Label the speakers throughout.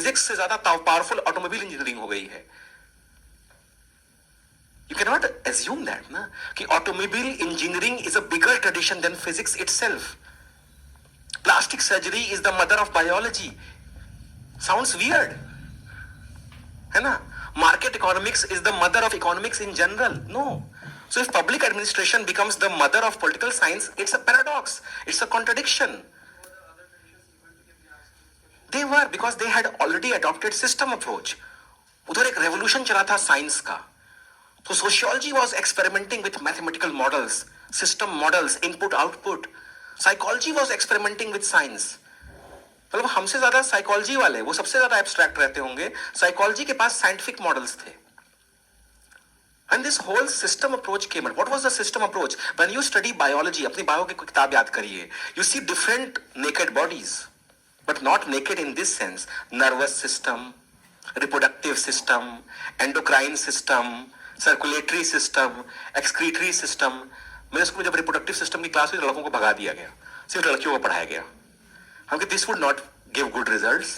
Speaker 1: Physics से ज्यादा powerful automobile engineering हो गई है। You cannot assume that, na, कि automobile engineering is a bigger tradition than physics itself. Plastic surgery is the mother of biology. Sounds weird, है ना? Market economics is the mother of economics in general. No. So if public administration becomes the mother of political science, it's a paradox. It's a contradiction. They were, because they had already adopted system approach. उधर एक revolution चला था science का. So sociology was experimenting with mathematical models, system models, input output. Psychology was experimenting with science. मतलब हमसे ज्यादा psychology वाले, वो सबसे ज्यादा एब्स्ट्रैक्ट रहते होंगे, साइकोलॉजी के पास साइंटिफिक मॉडल्स थे. And this whole system approach came out. What was the system approach? When you study biology, अपनी बायो की कोई किताब याद करिए, you see different naked bodies, but not naked in this sense. Nervous system, reproductive system, endocrine system, circulatory system, excretory system. मेरे school में जब reproductive system की क्लास हुई, लड़कों को भगा दिया गया, सिर्फ लड़कियों को पढ़ाया गया. हम this would not give good results,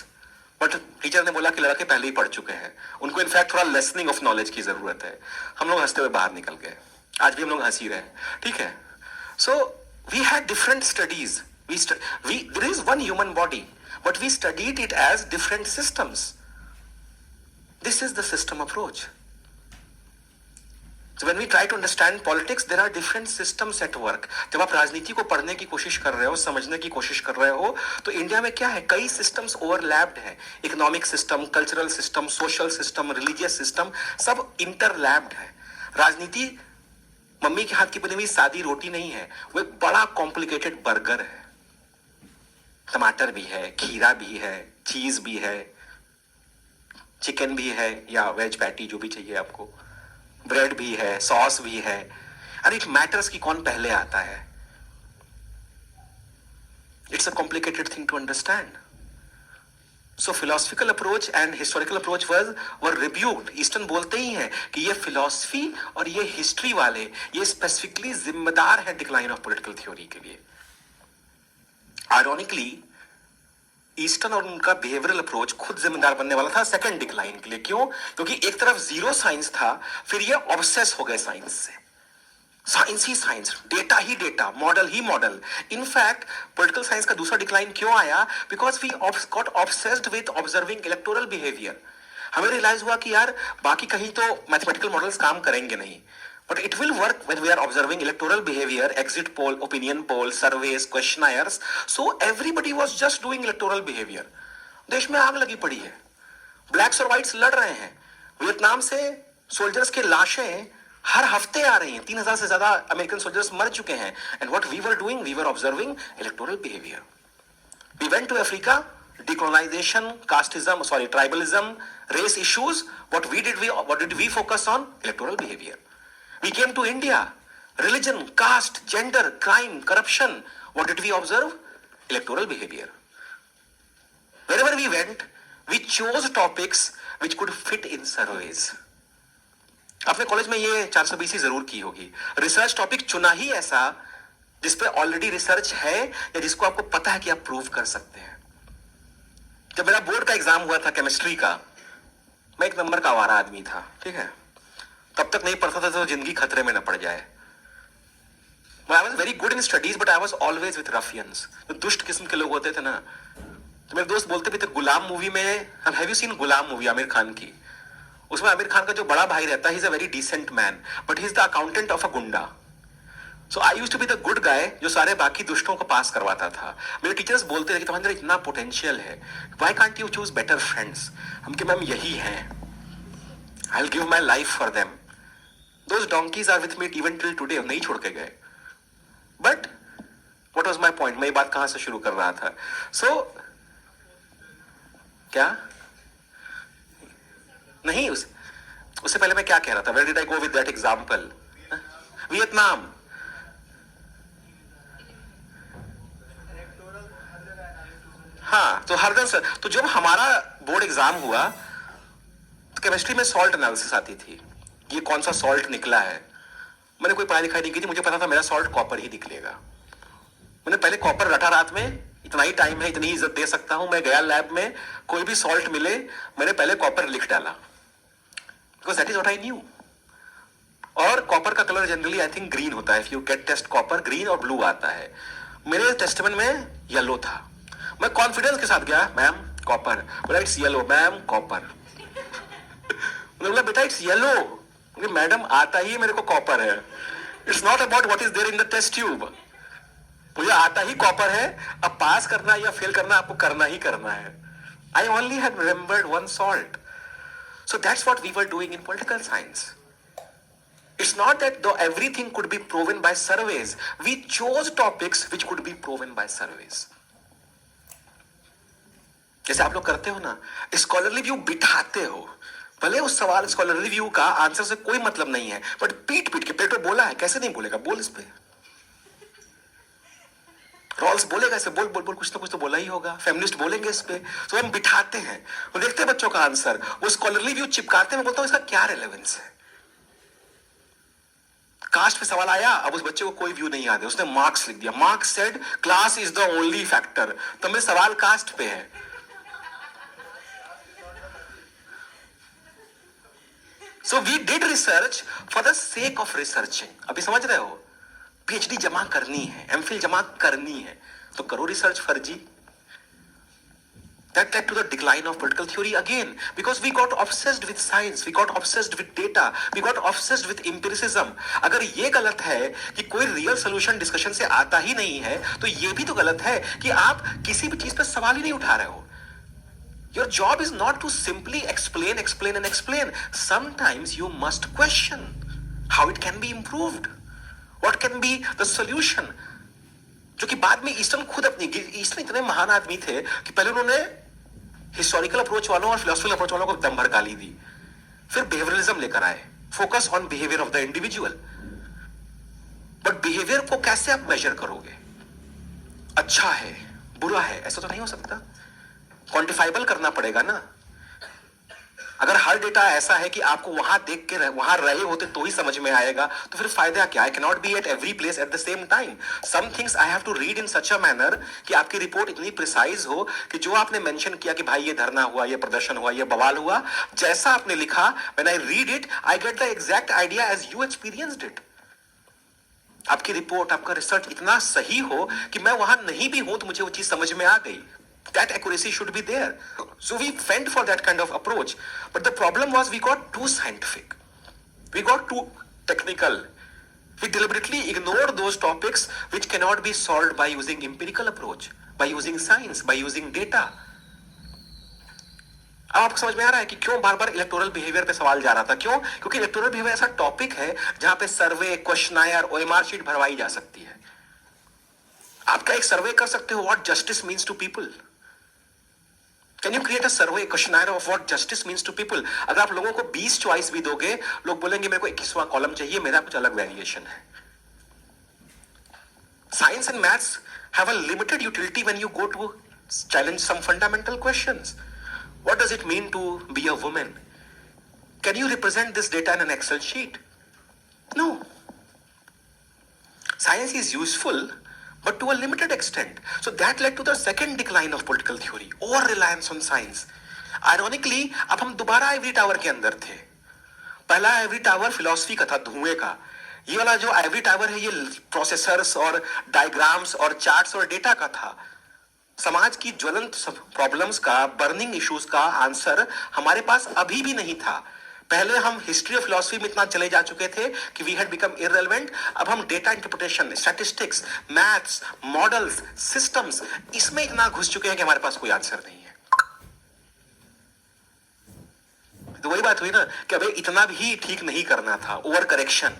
Speaker 1: but teacher ने बोला कि लड़के पहले ही पढ़ चुके हैं, उनको इनफैक्ट थोड़ा लेसनिंग ऑफ नॉलेज की जरूरत है. हम लोग हंसते हुए बाहर निकल गए. आज भी हम लोग हंसी रहे, ठीक है. So we had different studies. There is one human body, but we studied it as different systems. This is the system approach. So when we try to understand politics, there are different systems at work. जब आप राजनीति को पढ़ने की कोशिश कर रहे हो, समझने की कोशिश कर रहे हो, तो इंडिया में क्या है, कई सिस्टम्स ओवरलैप्ड है. Economic system, cultural system, social system, religious system, सब इंटरलैप्ड है. राजनीति मम्मी के हाथ की बनी हुई सादी रोटी नहीं है, वो एक बड़ा कॉम्प्लिकेटेड बर्गर है. टमाटर भी है, खीरा भी है, चीज भी है, चिकन भी है, या वेज पैटी जो भी चाहिए आपको, ब्रेड भी है, सॉस भी है. एंड इट मैटर्स कि कौन पहले आता है. It's a complicated thing to understand. So philosophical approach and historical approach were rebuked. Eastern बोलते ही हैं कि ये फिलोसफी और ये हिस्ट्री वाले, ये स्पेसिफिकली जिम्मेदार है डिक्लाइन ऑफ पॉलिटिकल थ्योरी के लिए. आयरॉनिकली ईस्टर्न और उनका बिहेवियरल अप्रोच खुद जिम्मेदार बनने वाला था सेकंड डिक्लाइन के लिए. क्यों? क्योंकि एक तरफ जीरो साइंस था, फिर ये ऑब्सेस हो गए साइंस से. साइंस ही साइंस, डेटा ही डेटा, मॉडल ही मॉडल. इनफैक्ट पॉलिटिकल साइंस का दूसरा डिक्लाइन क्यों आया? Because we got obsessed with observing electoral behaviour. हमें रियलाइज हुआ कि यार बाकी कहीं तो मैथमेटिकल मॉडल्स काम करेंगे नहीं, but it will work when we are observing electoral behavior, exit poll, opinion poll, surveys, questionnaires. So everybody was just doing electoral behavior. देश में आग लगी पड़ी है, ब्लैक्स और व्हाइट्स लड़ रहे हैं. वियतनाम से सोल्जर्स के लाशें हर हफ्ते आ रही हैं. 3,000 से ज्यादा अमेरिकन सोल्जर्स मर चुके हैं. And what we were doing, we were observing electoral behaviour. We went to Africa, decolonization, casteism, tribalism, race issues. What did we focus on? Electoral behavior. We came to India, religion, caste, gender, crime, corruption. What did we observe? Electoral behavior. Wherever we went, we chose topics which could fit in surveys. आपने college में ये 420 जरूर की होगी. Research topic चुना ही ऐसा जिसपे already research है, या जिसको आपको पता है कि आप प्रूव कर सकते हैं. जब मेरा बोर्ड का एग्जाम हुआ था केमिस्ट्री का, मैं एक नंबर का आवारा आदमी था, ठीक है. तब तक नहीं पढ़ता था तो जिंदगी खतरे में न पड़ जाए. I was very good in studies, but I was always with ruffians. तो दुष्ट किस्म के लोग होते थे ना. तो मेरे दोस्त बोलते भी थे, गुलाम मूवी में, have you seen Ghulam movie Aamir Khan की? उसमें आमिर खान का जो बड़ा भाई रहता है, he is a very decent man, but he is the accountant of a goonda. So I used to be the good guy जो सारे बाकी दुष्टों को पास करवाता था. मेरे टीचर्स बोलते थे कि तुम्हारे अंदर इतना पोटेंशियल है, why can't you choose better friends? हम कि मैम यही हैं, I will give my life for them. Those donkeys are with me even till today. नहीं छोड़ के गए. But what was my point? मैं ये बात कहां से शुरू कर रहा था? So क्या नहीं, उससे पहले मैं क्या कह रहा था? Where did I go with that example? Vietnam. हाँ, तो हर दिन तो जब हमारा बोर्ड एग्जाम हुआ तो केमिस्ट्री में सॉल्ट एनालिसिस आती थी. ये कौन सा सॉल्ट निकला है? मैंने कोई पढ़ाई लिखाई नहीं की थी, मुझे पता था मेरा सॉल्ट कॉपर ही निकलेगा. मैंने पहले कॉपर रटा रात में, इतना ही टाइम है, इतनी ही इज्जत दे सकता हूं। मैं गया लैब में, कोई भी सॉल्ट मिले, मैंने पहले कॉपर लिख डाला, because that is what I knew. और कॉपर का colour generally I think green होता है, if you get test copper, green और ब्लू आता है। मेरे टेस्टमेंट में येलो था। मैं कॉन्फिडेंस के साथ गया, मैम कॉपर, बोला इट्स येलो, मैम कॉपर। बोला बेटा इट्स येलो, मैडम आता ही मेरे को कॉपर है। It's not about what is there in the test tube, मुझे आता ही कॉपर है। अब पास करना या फेल करना आपको करना ही करना है। I only had remembered one salt. So that's what we were doing in political science. It's not that though everything could be proven by surveys. We chose topics which could be proven by surveys. जैसे आप लोग करते हो ना, scholarly view बिठाते हो, भले उस सवाल स्कॉलरली व्यू का आंसर से कोई मतलब नहीं है, बट पीट पीट के पेटो बोला है, कैसे नहीं बोलेगा, बोल इस पे। रॉल्स बोलेगा इसे, बोल बोल बोल, कुछ तो बोला ही होगा। फेमिनिस्ट बोलेंगे इस पे। तो हम बिठाते हैं, वो देखते हैं बच्चों का आंसर, वो स्कॉलरली व्यू चिपकाते हैं। मैं बोलता हूं इसका क्या रेलेवेंस है। कास्ट पे सवाल आया, अब उस बच्चे को कोई व्यू नहीं याद है, उसने मार्क्स लिख दिया, Marx said class is the only factor. तो मेरे सवाल कास्ट पे है। So we did research for the sake of researching. अभी समझ रहे हो, पीएचडी जमा करनी है, एमफिल जमा करनी है, तो करो रिसर्च फर्जी। That led to the decline of political theory again, because we got obsessed with science, we got obsessed with data, we got obsessed with empiricism. अगर ये गलत है कि कोई रियल सोल्यूशन डिस्कशन से आता ही नहीं है, तो ये भी तो गलत है कि आप किसी भी चीज पर सवाल ही नहीं उठा रहे हो। Your job is not to simply explain, explain and explain. Sometimes you must question how it can be improved. What can be the solution? जो कि बाद में ईस्टर्न खुद अपनी, ईस्टर्न इतने महान आदमी थे कि पहले उन्होंने हिस्टोरिकल अप्रोच वालों और फिलोसफिकल अप्रोच वालों को दम भर गाली दी, फिर बिहेवियरलिज्म लेकर आए, focus on behaviour of the individual. But behaviour को कैसे आप मेजर करोगे? अच्छा है, बुरा है, ऐसा तो नहीं हो सकता। क्वांटिफाइबल करना पड़ेगा ना। अगर हर डेटा ऐसा है कि आपको वहां देख के वहां रहे होते तो ही समझ में आएगा, तो फिर फायदा क्या? I can not be at every place at the same time. Some things I have to read in such a manner कि आपकी रिपोर्ट इतनी प्रिसाइज हो कि जो आपने मेंशन किया कि भाई ये धरना हुआ, ये प्रदर्शन हुआ, ये बवाल हुआ, जैसा आपने लिखा, when I read it I get the exact idea as you experienced it. आपकी रिपोर्ट, आपका रिसर्च इतना सही हो कि मैं वहां नहीं भी हूं तो मुझे वो चीज समझ में आ गई। That accuracy should be there. So we went for that kind of approach. But the problem was we got too scientific. We got too technical. We deliberately ignored those topics which cannot be solved by using empirical approach, by using science, by using data. अब आपको समझ में आ रहा है कि क्यों बार बार electoral behaviour पे सवाल जा रहा था? क्यों? क्योंकि इलेक्टोरल बिहेवियर ऐसा टॉपिक है जहां पे सर्वे, क्वेश्चनायर, ओएमआर शीट भरवाई जा सकती है। आप क्या एक सर्वे कर सकते हो what justice means to people? Can you create a survey, questionnaire of what justice means to people? अगर आप लोगों को 20 चॉइस भी दोगे, लोग बोलेंगे मेरे को 21वां कॉलम चाहिए, मेरा कुछ अलग वेरिएशन है। Science and maths have a limited utility when you go to challenge some fundamental questions. What does it mean to be a woman? Can you represent this data in an Excel sheet? No. Science is useful, but to a limited extent. So that led to the second decline of political theory, over reliance on science. Ironically, अब हम दोबारा Ivory tower के अंदर थे। पहला Ivory tower philosophy का था, धुएं का। ये वाला जो आइवरी टावर है, ये प्रोसेसर्स और डायग्राम्स और चार्ट्स और डेटा का था। समाज की ज्वलंत प्रॉब्लम्स का, बर्निंग इश्यूज का आंसर हमारे पास अभी भी नहीं था। पहले हम हिस्ट्री ऑफ फिलॉसफी में इतना चले जा चुके थे कि वी हैड बिकम इररिलेवेंट। अब हम data interpretation, statistics, maths, models, systems, इसमें इतना घुस चुके हैं कि हमारे पास कोई आंसर नहीं है। तो वही बात हुई ना कि अबे इतना भी ठीक नहीं करना था, ओवर करेक्शन।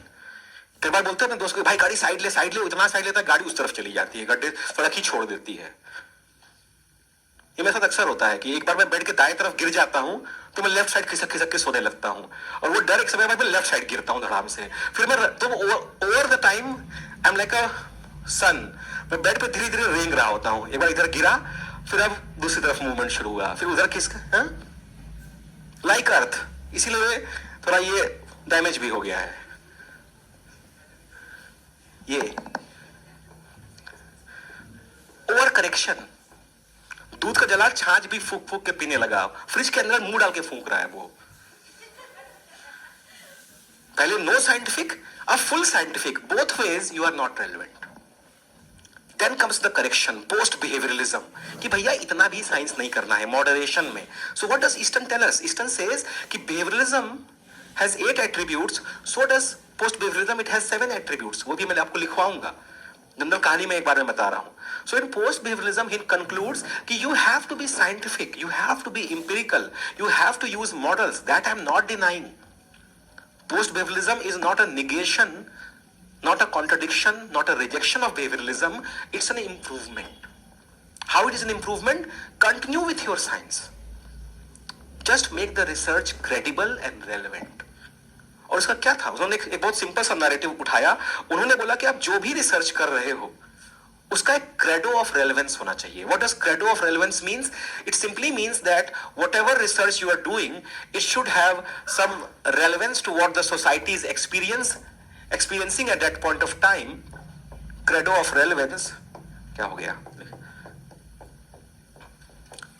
Speaker 1: कई बार बोलते हैं ना दोस्त को, भाई गाड़ी साइड ले, साइड ले, इतना साइड लेता है गाड़ी उस तरफ चली जाती है, गड्ढे सड़क ही छोड़ देती है। ये मेरे साथ अक्सर होता है कि एक बार मैं बेड के दाएं तरफ गिर जाता हूं तो मैं लेफ्ट साइड खिसक खिसक के सोने लगता हूं, और वो डर एक समय में मैं लेफ्ट साइड गिरता हूं धड़ाम से। फिर मैं तो over the time I am like a son, मैं बेड पे धीरे धीरे रेंग रहा होता हूं। एक बार इधर गिरा, फिर अब दूसरी तरफ मूवमेंट शुरू हुआ, फिर उधर खिसका, लाइक अर्थ। इसीलिए थोड़ा ये डैमेज भी हो गया है। ये ओवर करेक्शन, दूध का जला छाछ भी फूक फूक के पीने लगा, फ्रिज के अंदर मुंह डाल के फूक रहा है वो। पहले नो साइंटिफिक, अब full scientific, both ways you are not relevant. Then comes the correction, post behaviouralism, कि भैया इतना भी साइंस नहीं करना है, मॉडरेशन में। So what does Easton tell us? Easton says कि behaviouralism has 8 attributes, so does post behaviouralism, it has 7 attributes. वो भी मैं आपको लिखवाऊंगा, जनरल कहानी में एक बार में बता रहा हूं। So in post behaviouralism he concludes कि you have to be scientific, you have to be empirical, you have to use models, that I am not denying. Post behavioralism is not a negation, not a contradiction, not a rejection of behavioralism. It's an improvement. How it is an improvement? Continue with your science. Just make the research credible and relevant. और इसका क्या था? उन्होंने एक बहुत simple सा narrative उठाया। उन्होंने बोला कि आप जो भी रिसर्च कर रहे हो उसका एक क्रेडो ऑफ रेलेवेंस होना चाहिए। What does credo of relevance means? It simply means that whatever research you are doing, it should have some relevance to what the society is experiencing at that point of time. Credo of relevance, क्या हो गया?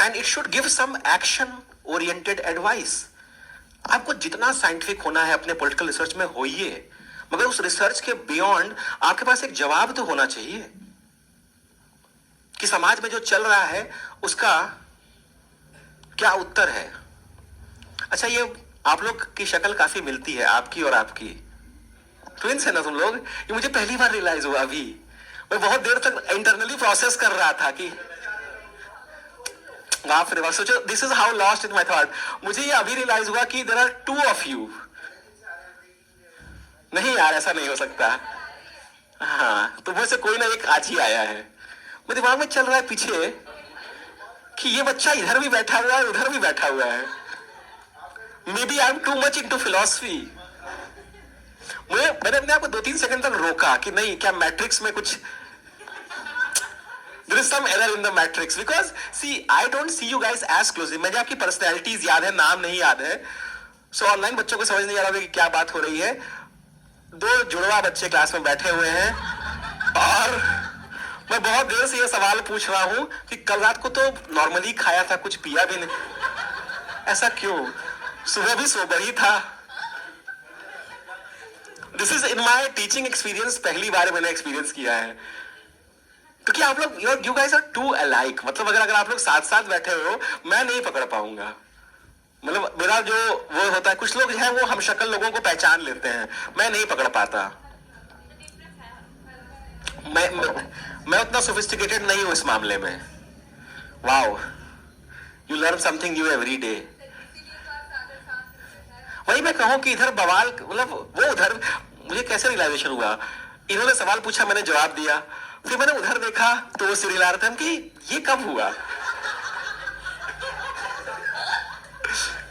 Speaker 1: And it should give some action-oriented advice. आपको जितना scientific होना है अपने political research में होइए, मगर उस रिसर्च के बियॉन्ड आपके पास एक जवाब तो होना चाहिए कि समाज में जो चल रहा है उसका क्या उत्तर है। अच्छा, ये आप लोग की शक्ल काफी मिलती है, आपकी और आपकी, ट्विंस है ना तुम लोग। ये मुझे पहली बार रियलाइज हुआ अभी। मैं बहुत देर तक इंटरनली प्रोसेस कर रहा था कि बाप रे बाप, सोचो this is how lost in my thought. मुझे ये अभी रियलाइज हुआ कि देयर आर 2 ऑफ यू। नहीं यार, ऐसा नहीं हो सकता। हाँ, तो मुझसे कोई ना एक आज ही आया है। मेरे दिमाग में चल रहा है पीछे कि ये बच्चा इधर भी बैठा हुआ है, उधर भी बैठा हुआ है। Maybe I am too much into philosophy. मैंने अपने आप को 2-3 सेकंड तक रोका कि नहीं, क्या मैट्रिक्स में कुछ, there is some error in the matrix, because see I don't see you guys as closely. मुझे आपकी पर्सनैलिटीज याद है, नाम नहीं याद है। सो ऑनलाइन बच्चों को समझ नहीं आ रहा कि क्या बात हो रही है। 2 जुड़वा बच्चे क्लास में बैठे हुए हैं और मैं बहुत देर से ये सवाल पूछ रहा हूं कि कल रात को तो नॉर्मली खाया था, कुछ पिया भी नहीं, ऐसा क्यों? सुबह भी सोबर ही था। This is in my teaching experience, पहली बार मैंने एक्सपीरियंस किया है। क्योंकि आप लोग, you guys are too alike. मतलब अगर आप लोग साथ साथ बैठे हो, मैं नहीं पकड़ पाऊंगा। मतलब मेरा जो वो होता है, कुछ लोग हैं वो हम शक्ल लोगों को पहचान लेते हैं, मैं नहीं पकड़ पाता। मैं उतना सोफिस्टिकेटेड नहीं हूं इस मामले में। Wow, you learn something new every day. वही मैं कहूं कि इधर बवाल, मतलब वो उधर, मुझे कैसे रियलाइजेशन हुआ, इन्होंने सवाल पूछा, मैंने जवाब दिया, फिर मैंने उधर देखा तो वो सीरियल आ रहे थे कि ये कब हुआ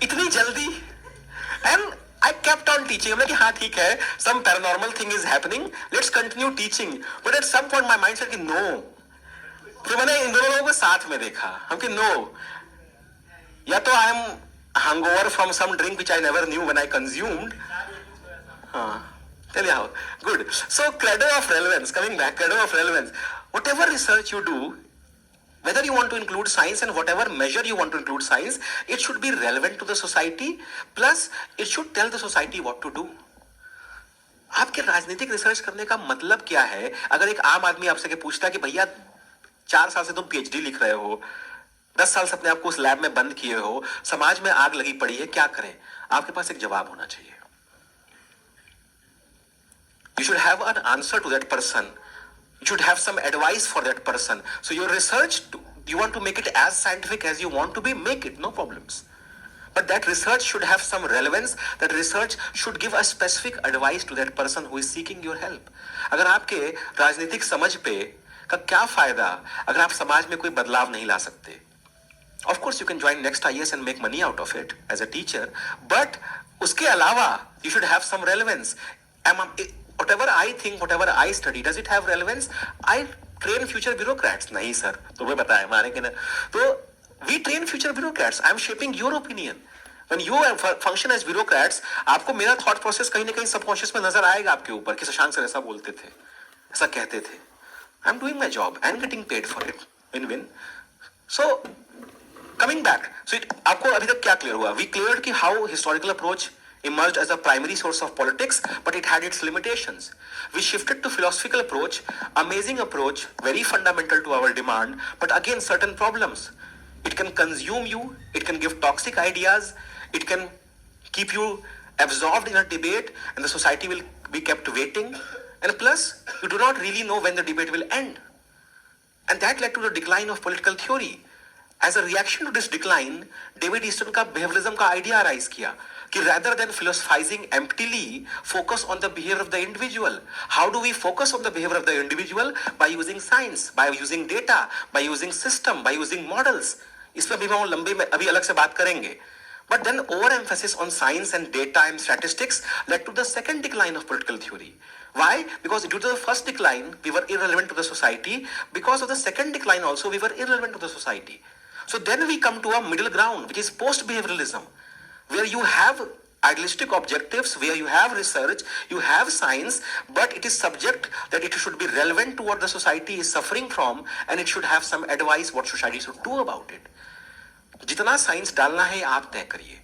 Speaker 1: इतनी जल्दी। And I kept on teaching. कि हाँ ठीक है, some paranormal thing is happening, let's continue teaching. But at some point my mind said कि no. फिर मैंने इन दोनों लोगों को साथ में देखा, हम कि no, या तो I am hungover from some drink which I never knew when I consumed. हाँ, tell you how. Good. So credo of relevance, coming back, credo of relevance. Whatever research you do, whether you want to include science and whatever measure you want to include science, it should be relevant to the society, plus it should tell the society what to do. आपके राजनीतिक research करने का मतलब क्या है? अगर एक आम आदमी आपसे के पूछता है कि भैया 4 साल से तुम PhD लिख रहे हो, 10 साल से अपने आप को उस लैब में बंद किए हो, समाज में आग लगी पड़ी है, क्या करें? आपके पास एक जवाब होना चाहिए। You should have an answer to that person. You should have some advice for that person. So your research, you want to make it as scientific as you want to be, make it, no problems. But that research should have some relevance. That research should give a specific advice to that person who is seeking your help. अगर आपके राजनीतिक समझ पे का क्या फायदा अगर आप समाज में कोई बदलाव नहीं ला सकते? Of course you can join Next IAS and make money out of it as a teacher. But उसके अलावा you should have some relevance. Whatever I think, whatever I study, does it have relevance? I train future bureaucrats. नहीं sir, तुम्हें पता है मारे कि ना। तो we train future bureaucrats. I am shaping your opinion. When you function as bureaucrats, आपको मेरा thought process कहीं ना कहीं subconscious में नजर आएगा आपके ऊपर कि शशांक सर ऐसा बोलते थे, ऐसा कहते थे। I am doing my job and getting paid for it. Win-win. So Coming back, so आपको अभी तक क्या क्लियर हुआ? We cleared कि how historical approach emerged as a primary source of politics, but it had its limitations. We shifted to philosophical approach, amazing approach, very fundamental to our demand, but again certain problems. It can consume you, it can give toxic ideas, it can keep you absorbed in a debate, and the society will be kept waiting. And plus, you do not really know when the debate will end. And that led to the decline of political theory. As a reaction to this decline, David Easton का behaviorism का idea arise किया कि rather than philosophizing emptily, focus on the behavior of the individual. How do we focus on the behavior of the individual? By using science, by using data, by using system, by using models. इस पर भी हम लंबे में अभी अलग से बात करेंगे. But then overemphasis on science and data and statistics led to the second decline of political theory. Why? Because due to the first decline, we were irrelevant to the society. Because of the second decline also, we were irrelevant to the society. So then we come to a middle ground, which is post-behavioralism, where you have idealistic objectives, where you have research, you have science, but it is subject that it should be relevant to what the society is suffering from, and it should have some advice what society should do about it. जितना science डालना है आप तय करिए,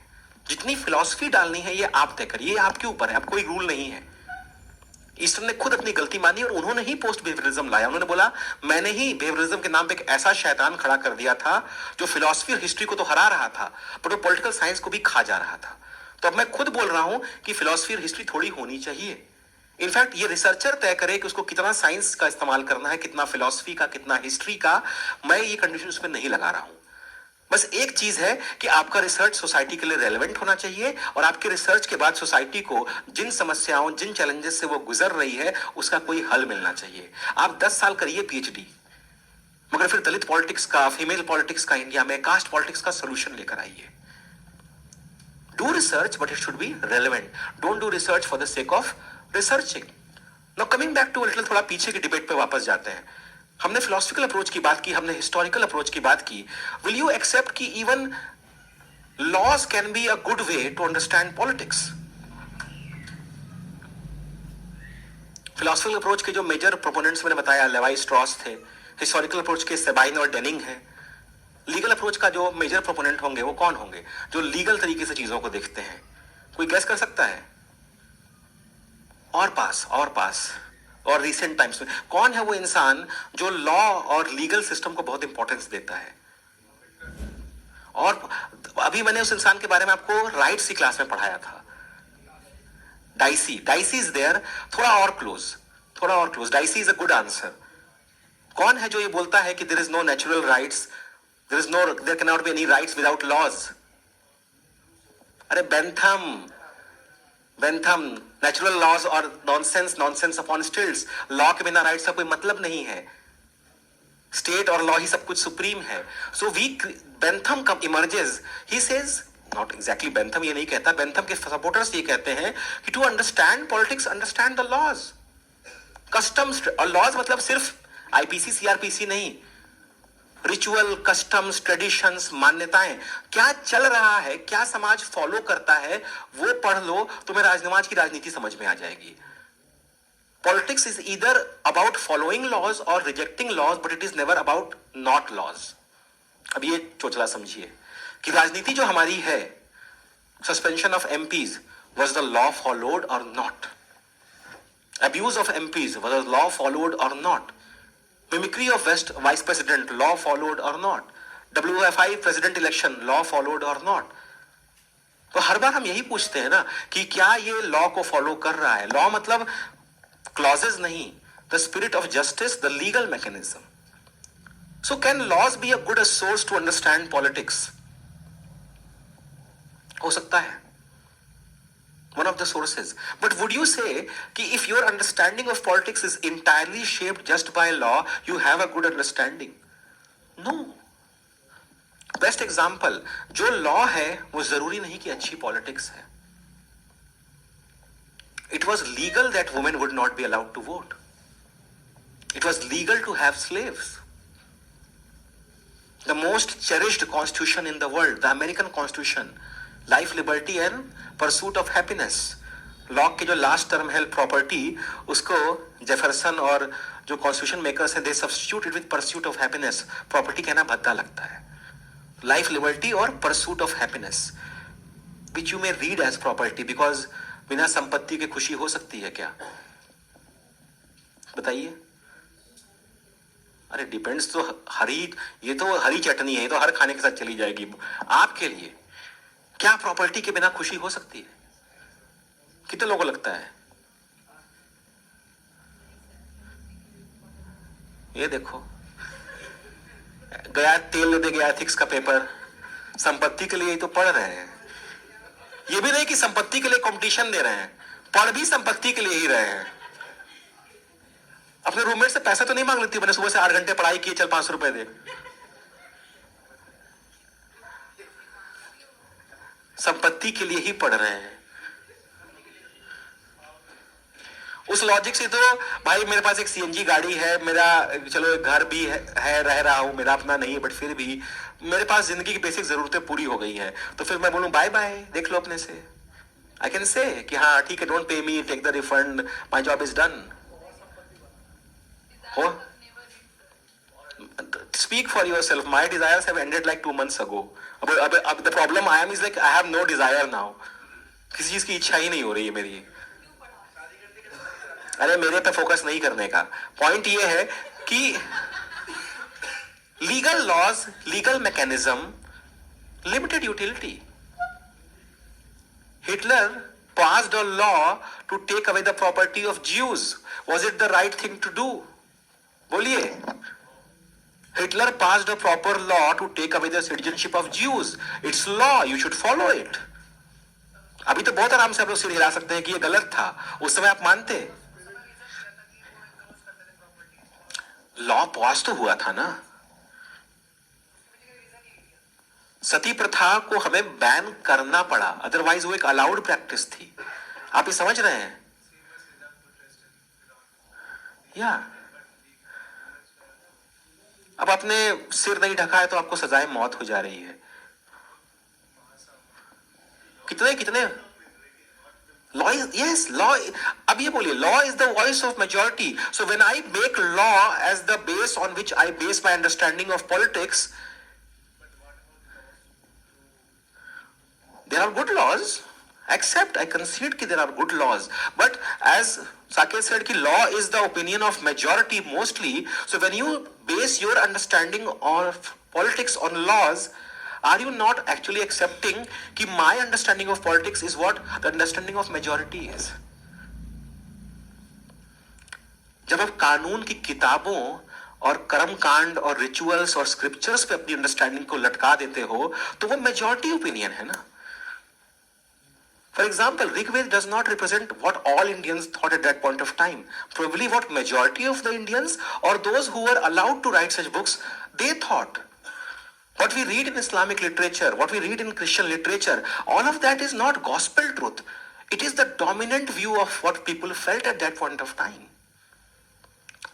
Speaker 1: जितनी philosophy डालनी है ये आप तय करिए, ये आपके ऊपर है, अब कोई रूल नहीं है. ईस्टर्न ने खुद अपनी गलती मानी और उन्होंने ही पोस्ट बिहेवियरिज्म लाया. उन्होंने बोला मैंने ही बिहेवियरिज्म के नाम पे एक ऐसा शैतान खड़ा कर दिया था जो फिलॉसफी और हिस्ट्री को तो हरा रहा था पर वो पॉलिटिकल साइंस को भी खा जा रहा था. तो अब मैं खुद बोल रहा हूं कि फिलॉसफी और हिस्ट्री थोड़ी होनी चाहिए. इनफैक्ट ये रिसर्चर तय करे कि उसको कितना साइंस का इस्तेमाल करना है, कितना फिलॉसफी का, कितना हिस्ट्री का. मैं ये कंडीशन उसमें नहीं लगा रहा हूं. बस एक चीज है कि आपका रिसर्च सोसाइटी के लिए रेलेवेंट होना चाहिए और आपके रिसर्च के बाद सोसाइटी को जिन समस्याओं, जिन चैलेंजेस से वो गुजर रही है उसका कोई हल मिलना चाहिए. आप 10 साल करिए पीएचडी, मगर फिर दलित पॉलिटिक्स का, फीमेल पॉलिटिक्स का इंडिया में, कास्ट पॉलिटिक्स का सोल्यूशन लेकर आइए. Do research but it should be relevant. Don't do research for the sake of researching. Now coming back to little, थोड़ा पीछे की डिबेट पे वापस जाते हैं. हमने फिलोसफिकल अप्रोच की बात की, हमने हिस्टोरिकल अप्रोच की बात की. विल यू एक्सेप्ट कि even laws can be a good way to understand politics? Philosophical approach के जो मेजर प्रोपोनेंट्स मैंने बताया, लेवाई स्ट्रॉस थे. हिस्टोरिकल अप्रोच के सेबाइन और डेनिंग है. लीगल अप्रोच का जो मेजर प्रोपोनेंट होंगे वो कौन होंगे? जो लीगल तरीके से चीजों को देखते हैं. कोई गैस कर सकता है? और पास और रिसेंट टाइम्स में कौन है वो इंसान जो लॉ और लीगल सिस्टम को बहुत इंपॉर्टेंस देता है? और अभी मैंने उस इंसान के बारे में आपको राइट्स की क्लास में पढ़ाया था. Dicey is there. थोड़ा और close. Dicey is a good answer. कौन है जो ये बोलता है कि there is no natural rights, there can not be any rights without laws? अरे बेंथम, नेचुरल लॉज और नॉनसेंस अपॉन स्टिल्ट्स. लॉ के बिना राइट्स का कोई मतलब नहीं है. स्टेट और लॉ ही सब कुछ सुप्रीम है. So Bentham come emerges. He says, not exactly Bentham ये नहीं कहता, बेंथम के सपोर्टर्स ये कहते हैं कि to understand politics understand the laws. Customs और लॉज मतलब सिर्फ आईपीसी सीआरपीसी नहीं. रिचुअल, कस्टम्स, ट्रेडिशंस, मान्यताएं, क्या चल रहा है, क्या समाज फॉलो करता है, वो पढ़ लो, तुम्हें राजनिवाज की राजनीति समझ में आ जाएगी. Politics is either about following laws और rejecting laws, but it is never about not laws. अब ये चोचला समझिए कि राजनीति जो हमारी है, suspension of MPs, was the law followed और not? Abuse of MPs, was the law followed और not? Mimicry of vice president, law followed or not? WFI president election, law followed or not? तो हर बार हम यही पूछते हैं ना कि क्या ये लॉ को फॉलो कर रहा है. लॉ मतलब क्लॉजेस नहीं, the spirit of justice, the legal mechanism. So can laws be a good source to understand politics? हो सकता है, one of the sources. But would you say कि if your understanding of politics is entirely shaped just by law, you have a good understanding? No. Best example, जो law है वो जरूरी नहीं कि अच्छी politics है. It was legal that women would not be allowed to vote. It was legal to have slaves. The most cherished constitution in the world, the American Constitution, life, liberty and pursuit of happiness. Locke के जो last term है property, उसको Jefferson और जो constitution makers हैं, they substituted with pursuit of happiness. Property कहना भद्दा लगता है. life, liberty or pursuit of happiness, which you may read as property, because बिना संपत्ति के खुशी हो सकती है क्या? बताइए। अरे डिपेंड्स तो ये तो हरी चटनी है, ये तो हर खाने के साथ चली जाएगी। आपके लिए क्या प्रॉपर्टी के बिना खुशी हो सकती है? कितने लोगों को लगता है? ये देखो, गया तेल लेने गया एथिक्स का पेपर, संपत्ति के लिए ही तो पढ़ रहे हैं। ये भी नहीं कि संपत्ति के लिए कंपटीशन दे रहे हैं, पढ़ भी संपत्ति के लिए ही रहे हैं। अपने रूममेट से पैसा तो नहीं मांग लेती, मैंने सुबह से 8 घंटे पढ़ाई की, चल 500 रुपए दे। संपत्ति के लिए ही पढ़ रहे हैं। उस लॉजिक से तो भाई मेरे पास एक सीएनजी गाड़ी है, मेरा चलो एक घर भी है रह रहा हूं, मेरा अपना नहीं है, बट फिर भी मेरे पास जिंदगी की बेसिक जरूरतें पूरी हो गई हैं, तो फिर मैं बोलूं बाय बाय, देख लो अपने से। आई कैन से कि हाँ ठीक है, don't pay me, take the refund, my job is done. हो speak for yourself, my desires have ended like 2 months ago. अब the problem I am is like I have no desire now, किसी चीज की इच्छा ही नहीं हो रही है मेरी। अरे मेरे पे फोकस नहीं करने का पॉइंट ये है कि legal laws, legal mechanism, limited utility. Hitler passed a law to take away the property of Jews. Was it the right thing to do? बोलिए। Hitler passed a proper law to take away the citizenship of Jews. It's law, you should follow it. अभी तो बहुत आराम से आप लोग सिर हिला सकते हैं कि ये गलत था, उस समय आप मानते। लॉ पास तो हुआ था ना। सती प्रथा को हमें बैन करना पड़ा, अदरवाइज वो एक अलाउड प्रैक्टिस थी। आप ये समझ रहे हैं? या अब आपने सिर नहीं ढका है तो आपको सजाए मौत हो जा रही है। कितने कितने लॉ इज, यस लॉ, अब ये बोलिए, law is the voice of majority. So when I make law as the base on which I base my understanding of politics, there are good laws, accept, I concede कि there are good laws, but as Saket said कि law is the opinion of majority mostly, so when you base your understanding of politics on laws, are you not actually accepting कि my understanding of politics is what the understanding of majority is? जब आप कानून की किताबों और कर्मकांड और rituals और स्क्रिप्चर्स पे अपनी अंडरस्टैंडिंग को लटका देते हो तो वो मेजॉरिटी ओपिनियन है ना। For example, Rigved does not represent what all Indians thought at that point of time. Probably what majority of the Indians or those who were allowed to write such books, they thought. What we read in Islamic literature, what we read in Christian literature, all of that is not gospel truth. It is the dominant view of what people felt at that point of time.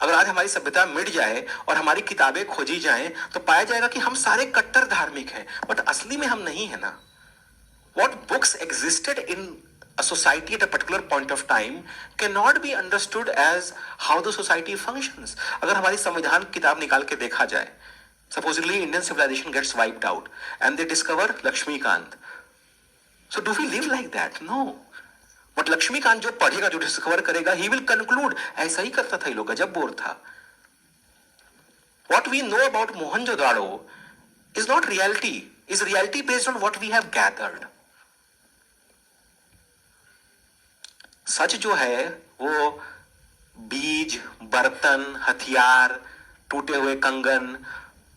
Speaker 1: अगर आज हमारी सभ्यता मिट जाए और हमारी किताबें खोजी जाएं तो पाया जाएगा कि हम सारे कट्टर धार्मिक हैं, बट असली में हम नहीं है ना। What books existed in a society at a particular point of time cannot be understood as how the society functions. अगर हमारी संविधान किताब निकाल के देखा जाए, supposedly Indian civilization gets wiped out and they discover Lakshmikant. So do we live like that? No. But Lakshmikant जो पढ़ेगा, जो डिस्कवर करेगा, he will conclude ऐसा ही करता था ये लोग, गजब बोर था। What we know about Mohenjo-daro is not reality, is reality based on what we have gathered. सच जो है वो बीज, बर्तन, हथियार, टूटे हुए कंगन,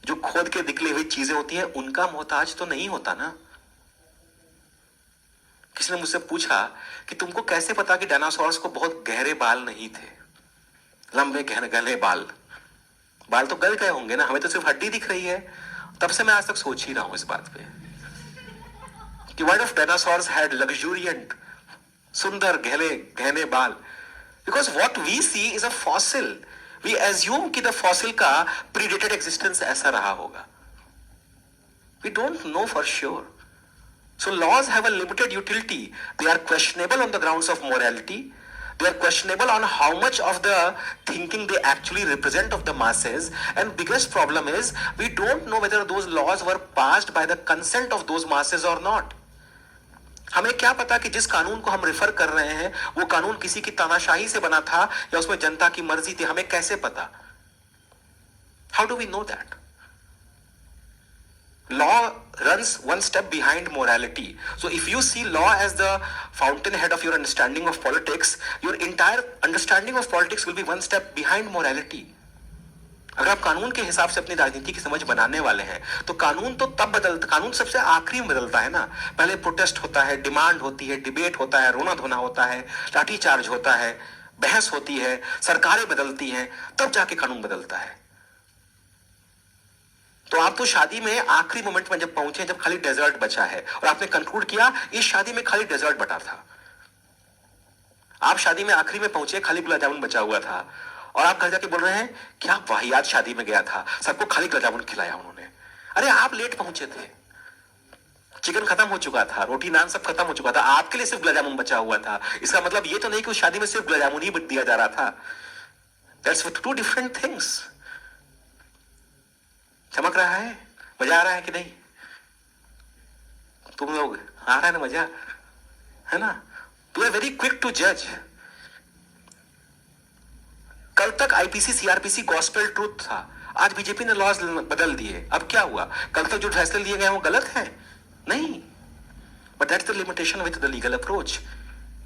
Speaker 1: जो खोद के निकली हुई चीजें होती हैं, उनका मोहताज तो नहीं होता ना। किसी ने मुझसे पूछा कि तुमको कैसे पता कि डायनासोरस को बहुत गहरे बाल नहीं थे, लंबे घने बाल तो गल गए होंगे ना, हमें तो सिर्फ हड्डी दिख रही है। तब से मैं आज तक सोच ही रहा हूं इस बात पे कि what if dinosaurs had luxuriant, सुंदर गहने बाल, because what we see is a fossil, we assume कि द फॉसिल का प्रीडेटेड एग्जिस्टेंस ऐसा रहा होगा। We don't know for sure. So laws have a limited utility, they are questionable on the grounds of morality, They are questionable on how much of the thinking they actually represent of the masses. And biggest problem is we don't know whether those laws were passed by the consent of those masses or not. हमें क्या पता कि जिस कानून को हम refer कर रहे हैं वो कानून किसी की तानाशाही से बना था या उसमें जनता की मर्जी थी, हमें कैसे पता? How do we know that? Law runs one step behind morality. So if you see law as the fountainhead of your understanding of politics, your entire understanding of politics will be one step behind morality. अगर आप कानून के हिसाब से अपनी राजनीति की समझ बनाने वाले हैं तो कानून तो तब बदलता, कानून सबसे आखिरी में बदलता है ना. पहले प्रोटेस्ट होता है, डिमांड होती है, डिबेट होता है, रोना धोना होता है, लाठी चार्ज होता है, बहस होती है, सरकारें बदलती हैं, तब जाके कानून बदलता है. तो आप तो शादी में आखिरी मोमेंट में जब पहुंचे, जब खाली डेजर्ट बचा है और आपने कंक्लूड किया इस शादी में खाली डेजर्ट बचा था. आप शादी में आखिरी में पहुंचे, खाली गुलाब जामुन बचा हुआ था और आप घर जाके बोल रहे हैं क्या वाहियात शादी में गया था, सबको खाली गुलाब जामुन खिलाया उन्होंने. अरे आप लेट पहुंचे थे, चिकन खत्म हो चुका था, रोटी नान सब खत्म हो चुका था, आपके लिए सिर्फ गुलाब जामुन बचा हुआ था. इसका मतलब ये तो नहीं कि उस शादी में सिर्फ गुलाब जामुन ही दिया जा रहा था. That's two different things. चमक रहा है? मजा आ रहा है कि नहीं? तुम लोग आ रहा है ना मजा, है ना? टू आर वेरी क्विक टू जज. कल तक आईपीसी सीआरपीसी गॉस्पेल ट्रूथ था, आज बीजेपी ने लॉज बदल दिए. अब क्या हुआ? कल तक जो फैसले लिए गए वो गलत है? नहीं. But that's the limitation with the legal approach.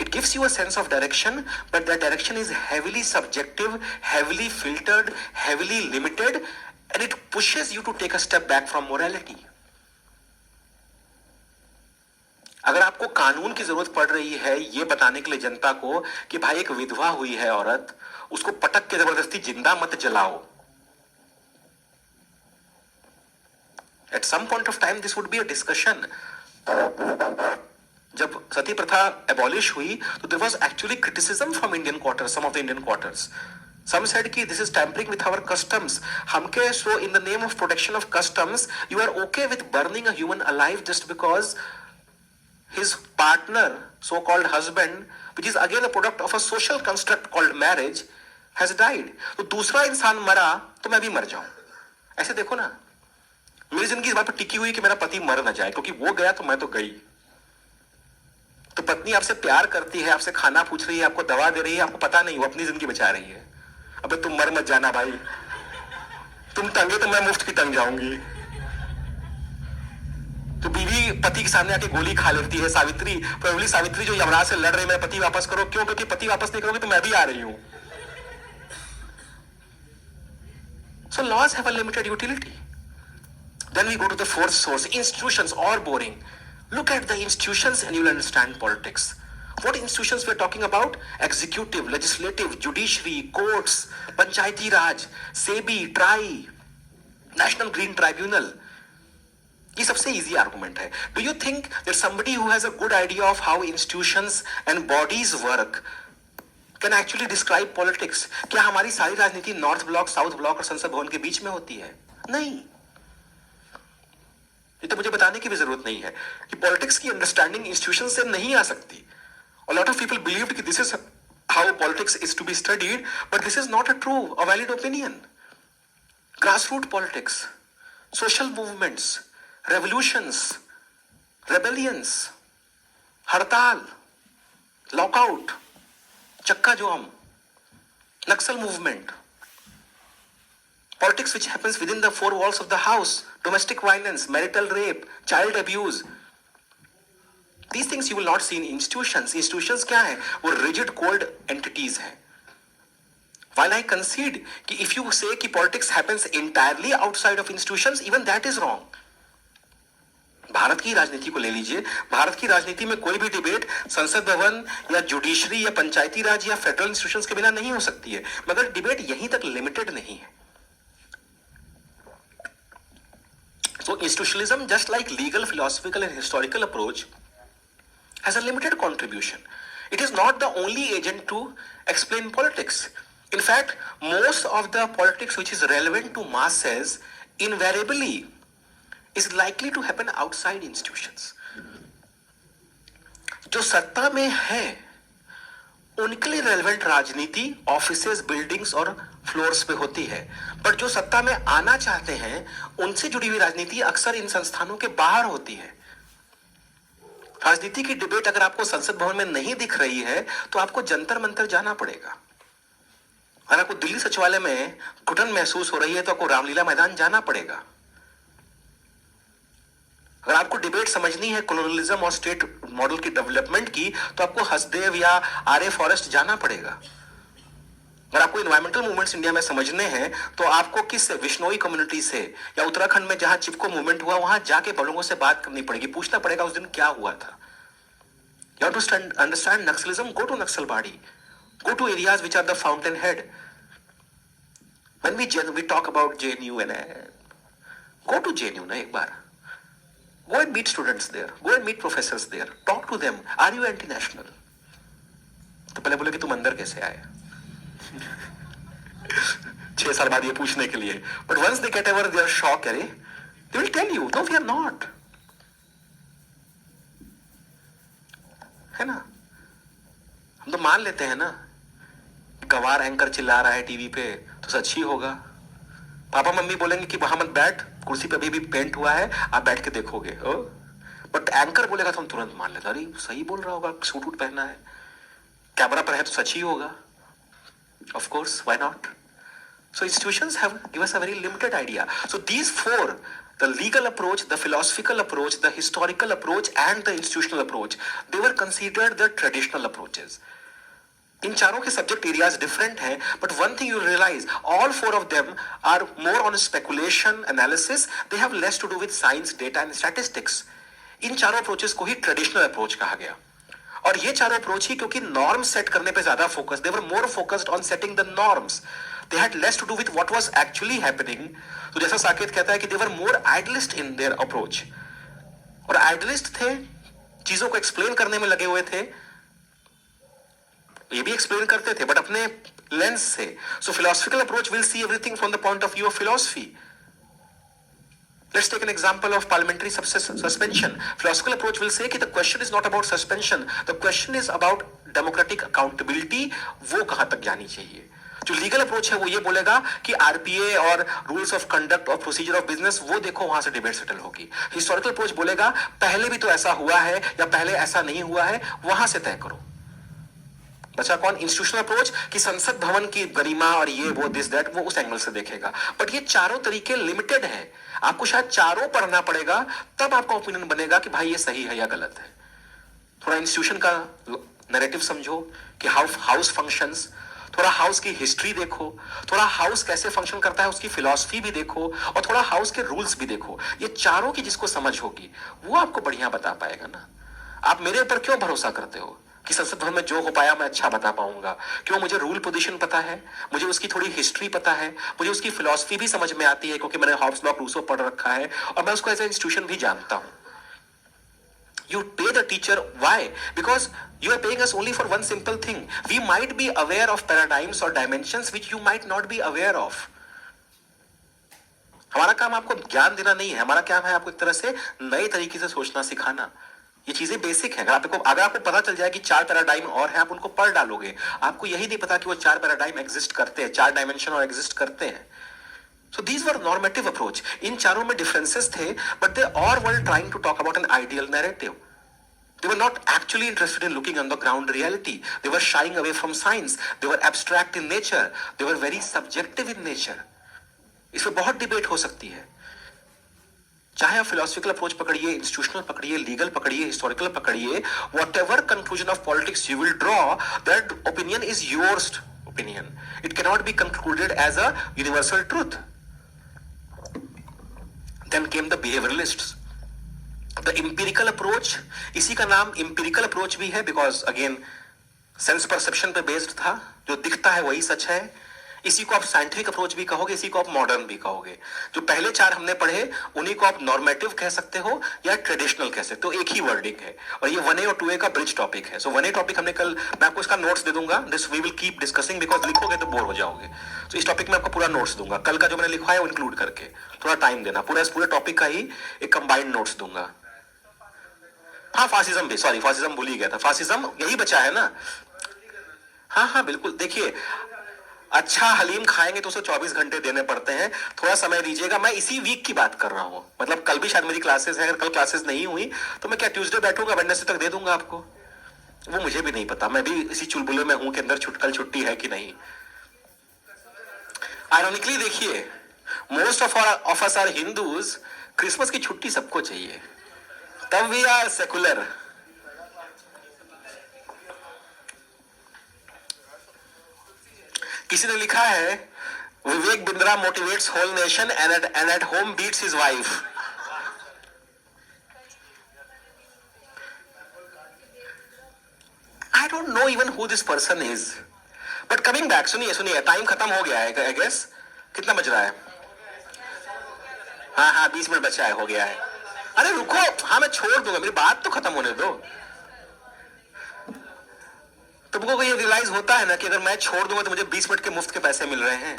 Speaker 1: It gives you a sense of direction, but that direction is heavily subjective, heavily filtered, heavily limited, and it pushes you to take a step back from morality. अगर आपको कानून की जरूरत पड़ रही है ये बताने के लिए जनता को कि भाई एक विधवा हुई है औरत, उसको पटक के जबरदस्ती जिंदा मत जलाओ. At some point of time this would be a discussion. जब सती प्रथा एबॉलिश हुई तो there was actually criticism from Indian quarters, some of the Indian quarters. Some said कि this is tampering with our customs. हमके so in the name of protection of customs, you are okay with burning a human alive just because his partner, so-called husband, which is again a product of a social construct called marriage, has died. तो दूसरा इंसान मरा तो मैं भी मर जाऊं. ऐसे देखो ना, मेरी जिंदगी इस बात पर टिकी हुई कि मेरा पति मर ना जाए, क्योंकि वो गया तो मैं तो गई. तो पत्नी आपसे प्यार करती है, आपसे खाना पूछ रही है, आपको दवा दे रही है, आपको पता नहीं वो अपनी जिंदगी बचा रही है. अबे तुम मर मत जाना भाई, तुम टंगे तो मैं मुफ्त की टंग जाऊंगी. तो बीवी पति के सामने आके गोली खा लेती है. सावित्री, प्रोबेबली सावित्री जो यमराज से लड़ रही है, मेरा पति वापस करो. क्यों? क्योंकि पति वापस नहीं करोगे तो मैं भी आ रही हूं. So laws have a limited utility. Then we go to the fourth source, institutions, or boring. Look at the institutions and you will understand politics. What institutions we are talking about? Executive, legislative, judiciary, courts, panchayati raj, SEBI, TRAI, National Green Tribunal. ये सबसे easy argument है. Do you think that somebody who has a good idea of how institutions and bodies work can actually describe politics? क्या हमारी सारी राजनीति north block, south block और संसद भवन के बीच में होती है? नहीं. ये तो मुझे बताने की भी जरूरत नहीं है कि पॉलिटिक्स की अंडरस्टैंडिंग इंस्टीट्यूशन से नहीं आ सकती. A lot of people believed कि this is how politics is to be studied, but this is not a true or valid opinion. Grassroots politics, social movements, revolutions, rebellions, हड़ताल, lockout, चक्का जाम, नक्सल movement, politics which happens within the four walls of the house, domestic violence, marital rape, child abuse. These things you will not see in institutions. Institutions क्या है? वो rigid cold entities हैं. While I concede कि if you say कि politics happens entirely outside of institutions, even that is wrong. Bharat की राजनीति को ले लीजिए. भारत की राजनीति में कोई भी डिबेट संसद भवन या जुडिशरी या पंचायती राज या फेडरल इंस्टीट्यूशंस के बिना नहीं हो सकती है, मगर डिबेट यहीं तक लिमिटेड नहीं है. So institutionalism, just like legal, philosophical and historical approach, has a limited contribution. It is not the only agent to explain politics. In fact, most of the politics which is relevant to masses invariably is likely to happen outside institutions. जो सत्ता में है उनके लिए relevant राजनीति offices, buildings और floors पे होती है, बट जो सत्ता में आना चाहते हैं उनसे जुड़ी हुई राजनीति अक्सर इन संस्थानों के बाहर होती है। राजनीति की डिबेट अगर आपको संसद भवन में नहीं दिख रही है तो आपको जंतर मंतर जाना पड़ेगा। अगर आपको दिल्ली सचिवालय में घुटन महसूस हो रही है तो आपको रामलीला मैदान जाना पड़ेगा। अगर आपको डिबेट समझनी है कॉलोनियलिज्म और स्टेट मॉडल की डेवलपमेंट की तो आपको हसदेव या आर्य फॉरेस्ट जाना पड़ेगा। अगर आपको इन्वायरमेंटल मूवमेंट्स इंडिया में समझने हैं तो आपको किस विश्नोई कम्युनिटी से या उत्तराखंड में जहां चिपको मूवमेंट हुआ वहां जाके लोगों से बात करनी पड़ेगी, पूछना पड़ेगा उस दिन क्या हुआ था। You have to understand Naxalism, go to Naxalbari, go to areas which are the fountainhead. When we talk about JNU and go to JNU na एक बार, go and meet students there, go and meet professors there, talk to them. Are you anti-national? तो पहले बोले कि तुम अंदर कैसे आए 6 साल बाद ये पूछने के लिए, but once they get over their shock, अरे they will tell you, no, we are not. है ना? हम तो मान लेते हैं ना, गवार एंकर चिल्ला रहा है टीवी पे तो सच ही होगा। पापा मम्मी बोलेंगे कि वहां मत बैठ, कुर्सी पे अभी भी पेंट हुआ है, आप बैठ के देखोगे। बट एंकर बोलेगा तो हम तुरंत मान लेते, अरे सही बोल रहा होगा, सूट वूट पहना है, कैमरा पर है तो सच ही होगा। Of course, why not? So institutions have give us a very limited idea. So these four, the legal approach, the philosophical approach, the historical approach and the institutional approach, they were considered the traditional approaches. इन चारों के subject areas different हैं, but one thing you realise, all four of them are more on speculation analysis, they have less to do with science, data and statistics. इन चारों approaches को ही traditional approach कहा गया। और ये चारों अप्रोच ही क्योंकि नॉर्म सेट करने पे ज्यादा focus, they were more focused on setting the norms, they had less to do with what was actually happening. तो जैसा साकेत कहता है कि they were more idealist in their approach, और आइडलिस्ट थे, चीजों को एक्सप्लेन करने में लगे हुए थे, ये भी एक्सप्लेन करते थे बट अपने लेंस से। So philosophical approach will see everything from the point of view of philosophy. Let's take an example of parliamentary suspension. Philosophical approach will say कि the question is not about suspension, the question is about democratic accountability, वो कहां तक जानी चाहिए। जो legal approach है वो ये बोलेगा कि आरपीए और रूल्स ऑफ कंडक्ट और प्रोसीजर ऑफ बिजनेस वो देखो, वहां से डिबेट सेटल होगी। हिस्टोरिकल अप्रोच बोलेगा पहले भी तो ऐसा हुआ है या पहले ऐसा नहीं हुआ है, वहां से तय करो। बचा कौन? इंस्टीट्यूशनल अप्रोच कि संसद भवन की गरिमा और ये वो दिस दैट, वो उस एंगल से देखेगा। बट ये चारों तरीके लिमिटेड हैं, आपको शायद चारों पढ़ना पड़ेगा, तब आपका ओपिनियन बनेगा कि भाई ये सही है या गलत है। थोड़ा इंस्टीट्यूशन का नैरेटिव समझो कि हाउ हाउस फंक्शंस, थोड़ा हाउस की हिस्ट्री देखो, थोड़ा हाउस कैसे फंक्शन करता है उसकी फिलॉसफी भी देखो, और थोड़ा हाउस के रूल्स भी देखो। ये चारों की जिसको समझ होगी वो आपको बढ़िया बता पाएगा ना। आप मेरे ऊपर क्यों भरोसा करते हो कि संसद भवन में जो हो पाया मैं अच्छा बता पाऊंगा? क्यों? मुझे रूल पोजीशन पता है, मुझे उसकी थोड़ी हिस्ट्री पता है, मुझे उसकी फिलॉसफी भी समझ में आती है क्योंकि मैंने हॉब्स, लॉक, रूसो पढ़ रखा है, और मैं उसको एज ए इंस्टीट्यूशन भी जानता हूं। You pay the teacher, why? Because you are paying us only for one simple thing. We might be aware of paradigms or dimensions which you might not be aware of. हमारा काम आपको ज्ञान देना नहीं है, हमारा काम है आपको एक तरह से नए तरीके से सोचना सिखाना। ये चीजें बेसिक है। अगर आपको पता चल जाए कि 4 पैराडाइम और हैं, आप उनको पढ़ डालोगे, आपको यही नहीं पता कि वो 4 पैराडाइम एग्जिस्ट करते हैं, 4 डायमेंशन और एग्जिस्ट करते हैं। So these were normative approach. इन चारों में differences थे, but they all were trying to talk about an ideal narrative. They were not actually interested in looking on the ground reality. They were shying away from science. They were abstract in nature. They were very subjective in nature. इसमें बहुत debate हो सकती है, चाहे आप philosophical approach पकड़िए, institutional पकड़िए, legal पकड़िए, हिस्टोरिकल पकड़िए, whatever conclusion of politics you will draw, that opinion is yours opinion. It cannot be concluded as a universal truth. Then came the behavioralists. The empirical approach, इसी का नाम empirical approach भी है because again sense perception पे based था, जो दिखता है वही सच है। इसी को आप साइंटिफिक अप्रोच भी कहोगे, इसी को आप मॉडर्न भी कहोगे। जो पहले 4 हमने पढ़े उन्हीं को आप नॉर्मेटिव कह सकते हो या ट्रेडिशनल कह सकते हो, एक ही वर्डिंग है। और ये 1A और 2A का ब्रिज टॉपिक है। सो 1A टॉपिक हमने कल, मैं आपको इसका नोट्स दे दूंगा, this we will keep discussing because लिखोगे तो बोर हो जाओगे। तो इस टॉपिक में आपको पूरा नोट्स दूंगा, कल का जो मैंने लिखा है वो इंक्लूड करके, थोड़ा टाइम देना, पूरा इस पूरे टॉपिक का ही एक कंबाइंड नोट्स दूंगा। हाँ, फासिज्म भी, सॉरी फासिज्म भूल ही गया था, फासिज्म यही बचा है ना। हाँ हाँ बिल्कुल, देखिए अच्छा हलीम खाएंगे तो उसे 24 घंटे देने पड़ते हैं, थोड़ा समय दीजिएगा। मैं इसी वीक की बात कर रहा हूं, मतलब कल भी शायद मेरी क्लासेस है, अगर कल क्लासेस नहीं हुई तो मैं क्या ट्यूसडे बैठूंगा, वेडनेसडे तक दे दूंगा आपको। वो मुझे भी नहीं पता, मैं भी इसी चुलबुले में हूं कि अंदर कल छुट्टी है कि नहीं। आयरॉनिकली देखिए, most of us are Hindus, Christmas की छुट्टी सबको चाहिए, तब वी आर सेकुलर। किसी ने लिखा है Vivek Bindra motivates whole nation and at home beats his wife. I don't know even who this person is, but coming back, सुनिए सुनिए, टाइम खत्म हो गया है आई गेस। कितना बज रहा है? हाँ हाँ 20 मिनट बचा है, हो गया है। अरे रुको, हाँ मैं छोड़ दूंगा, मेरी बात तो खत्म होने दो। तुमको को ये रियलाइज होता है ना कि अगर मैं छोड़ दूंगा तो मुझे 20 मिनट के मुफ्त के पैसे मिल रहे हैं।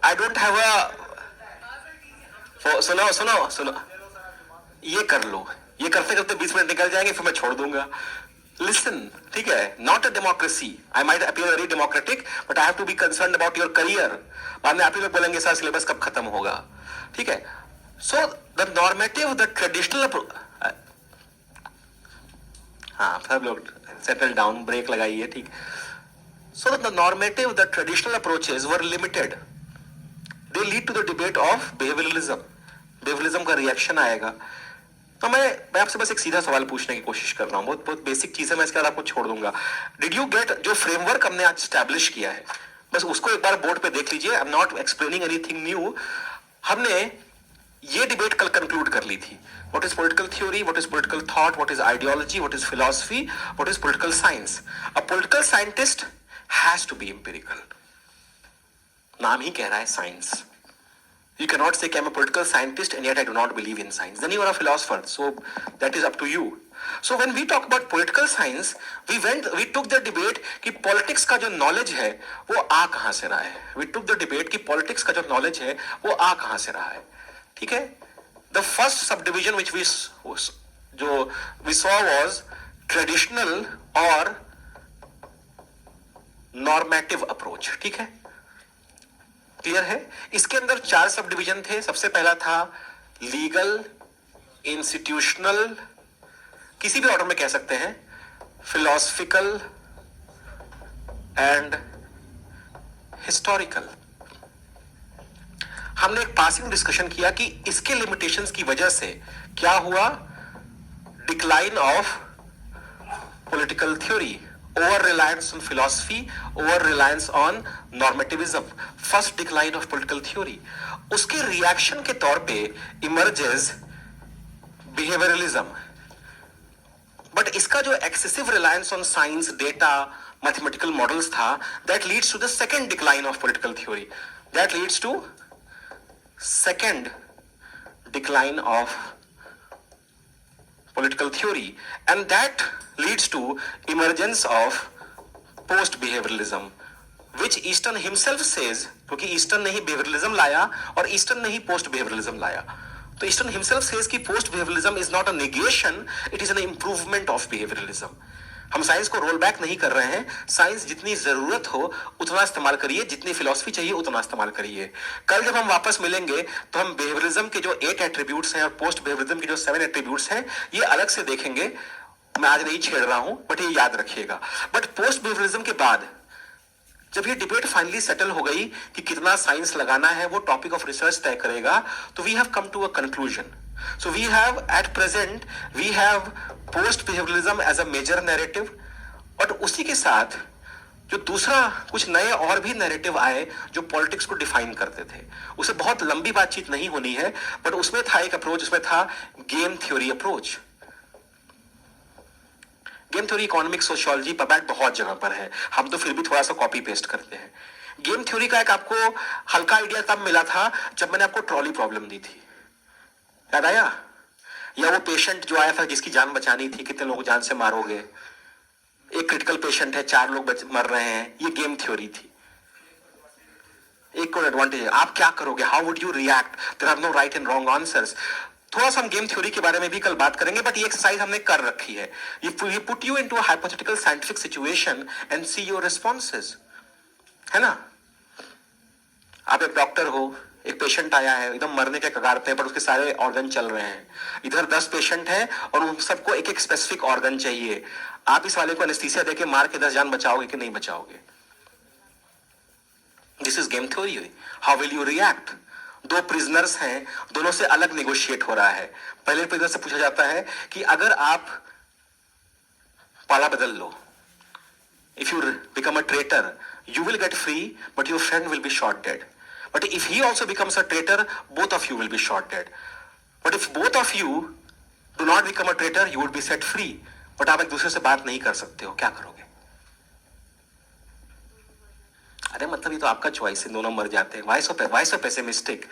Speaker 1: आई डोंट हैव सुनो सुनो सुनो, ये कर लो, ये करते करते 20 मिनट निकल जाएंगे, फिर मैं छोड़ दूंगा। लिसन, ठीक है, not a democracy, I might appear very democratic but I have to be concern about your career. बाद में आप ही लोग बोलेंगे सर सिलेबस कब खत्म होगा, ठीक है। So the normative, the traditional, हाँ सब लोग सेटल डाउन, ब्रेक लगाइए, ठीक। So the normative, the traditional approaches were limited, they lead to the debate of behaviouralism. Behaviouralism का रिएक्शन आएगा। तो मैं आपसे बस एक सीधा सवाल पूछने की कोशिश कर रहा हूं, बहुत बहुत बेसिक चीज है, मैं इसके बाद आपको छोड़ दूंगा। डिड यू गेट जो फ्रेमवर्क हमने आज स्टैब्लिश किया है, बस उसको एक बार बोर्ड पे देख लीजिए। I am not explaining anything new. हमने ये डिबेट कल कंक्लूड कर ली थी। What is political theory, what is political thought, what is ideology, what is philosophy, what is political science. A political scientist has to be empirical. नाम ही कह रहा है science. You cannot say I'm a political scientist and yet I do not believe in science. Then you are a philosopher. So that is up to you. So when we talk about political science, we took the debate कि politics का जो knowledge है वो आ कहाँ से रहा है। We took the debate कि politics का जो knowledge है वो आ कहाँ से रहा है, ठीक है। The first subdivision which we saw was traditional or normative approach, ठीक है, क्लियर है। इसके अंदर 4 सब डिवीजन थे। सबसे पहला था लीगल, इंस्टीट्यूशनल, किसी भी ऑर्डर में कह सकते हैं, फिलोसफिकल एंड हिस्टोरिकल। हमने एक पासिंग डिस्कशन किया कि इसके लिमिटेशंस की वजह से क्या हुआ, decline of political theory, over reliance on philosophy, over reliance on normativism, first decline of political theory. उसके रिएक्शन के तौर पे emerges behavioralism. बट इसका जो excessive reliance on science, data, mathematical models था, that leads to the second decline of political theory. That leads to second decline of political theory, and that leads to emergence of post behavioralism, which Easton himself says, क्योंकि Easton ने ही behavioralism लाया और Easton ने ही post behavioralism लाया, तो Easton himself says कि post behavioralism is not a negation, it is an improvement of behavioralism. हम science को रोल बैक नहीं कर रहे हैं, साइंस जितनी जरूरत हो उतना इस्तेमाल करिए, जितनी फिलॉसफी चाहिए उतना इस्तेमाल करिए। कल जब हम वापस मिलेंगे तो हम बिहेवियरिज्म के जो 8 एट्रीब्यूट्स हैं और पोस्ट बिहेवियरिज्म के जो 7 एट्रीब्यूट्स हैं ये अलग से देखेंगे। मैं आज नहीं छेड़ रहा हूं, बट ये याद रखिएगा। बट पोस्ट बिहेवियरिज्म के बाद जब ये डिबेट फाइनली सेटल हो गई कि कितना साइंस लगाना है, वो टॉपिक ऑफ रिसर्च तय करेगा, तो we have come to a conclusion. So we have at present we have post behavioralism as a major narrative, और उसी के साथ जो दूसरा कुछ नए और भी नैरेटिव आए जो पॉलिटिक्स को डिफाइन करते थे। उसे बहुत लंबी बातचीत नहीं होनी है, बट उसमें था एक अप्रोच, उसमें था game theory approach. Game theory economics, sociology, पबैट बहुत जगह पर है, हम तो फिर भी थोड़ा सा कॉपी पेस्ट करते हैं। गेम थ्योरी का एक आपको हल्का आइडिया तब मिला था जब मैंने आपको ट्रॉली प्रॉब्लम दी थी, याद आया? या वो पेशेंट जो आया था जिसकी जान बचानी थी, कितने लोग जान से मारोगे, एक क्रिटिकल पेशेंट है, 4 लोग मर रहे हैं, ये गेम थ्योरी थी। एक को एडवांटेज है, आप क्या करोगे, how would you react, there are no right and wrong answers. थोड़ा सा हम गेम थ्योरी के बारे में भी कल बात करेंगे, बट ये एक्सरसाइज हमने कर रखी है। ये put you into a hypothetical scientific situation and see your responses, है ना। आप एक डॉक्टर हो, एक पेशेंट आया है एकदम मरने के कगार पे, पर उसके सारे ऑर्गन चल रहे हैं। इधर 10 पेशेंट हैं और उन सबको एक एक स्पेसिफिक ऑर्गन चाहिए। आप इस वाले को एनेस्थीसिया देके मार के 10 जान बचाओगे कि नहीं बचाओगे? This is game theory. How will you react? दो प्रिजनर्स हैं, दोनों से अलग नेगोशिएट हो रहा है। पहले प्रिजनर से पूछा जाता है कि अगर आप पाला बदल लो, if you become a traitor you will get free, but your friend will be shot dead. But if he also becomes a traitor, both of you will be shot dead. But if both of you do not become a traitor, you will be set free. But आप एक दूसरे से बात नहीं कर सकते हो, क्या करोगे? अरे मतलब ये तो आपका चॉइस है, दोनों मर जाते हैं। Why so pessimistic?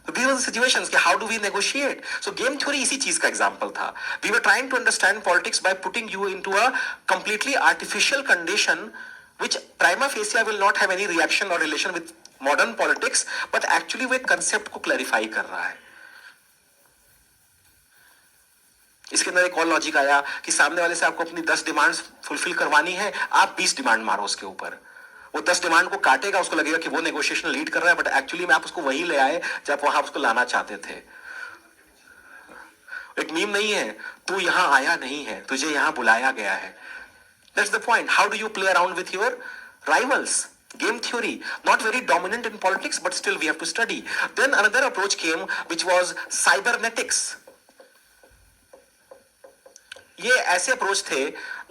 Speaker 1: So these are the situations कि how do we negotiate? So game theory इसी चीज का example था. We were trying to understand politics by putting you into a completely artificial condition which prima facie will not have any reaction or relation with modern politics, but actually वो एक concept को clarify कर रहा है। इसके अंदर एक और लॉजिक आया कि सामने वाले से आपको अपनी 10 डिमांड्स फुलफिल करवानी है, आप 20 डिमांड मारो उसके ऊपर। वो 10 डिमांड को काटेगा, उसको लगेगा कि वो नेगोशिएशन लीड कर रहा है, बट एक्चुअली में आप उसको वही ले आए जब वहां उसको लाना चाहते थे। एक मीम नहीं है, तू यहां आया नहीं है, तुझे यहां बुलाया गया है। That's the point. How do you play around with your rivals? Game theory, not very dominant in politics, but still we have to study. Then another approach came, which was cybernetics. ये ऐसे approach थे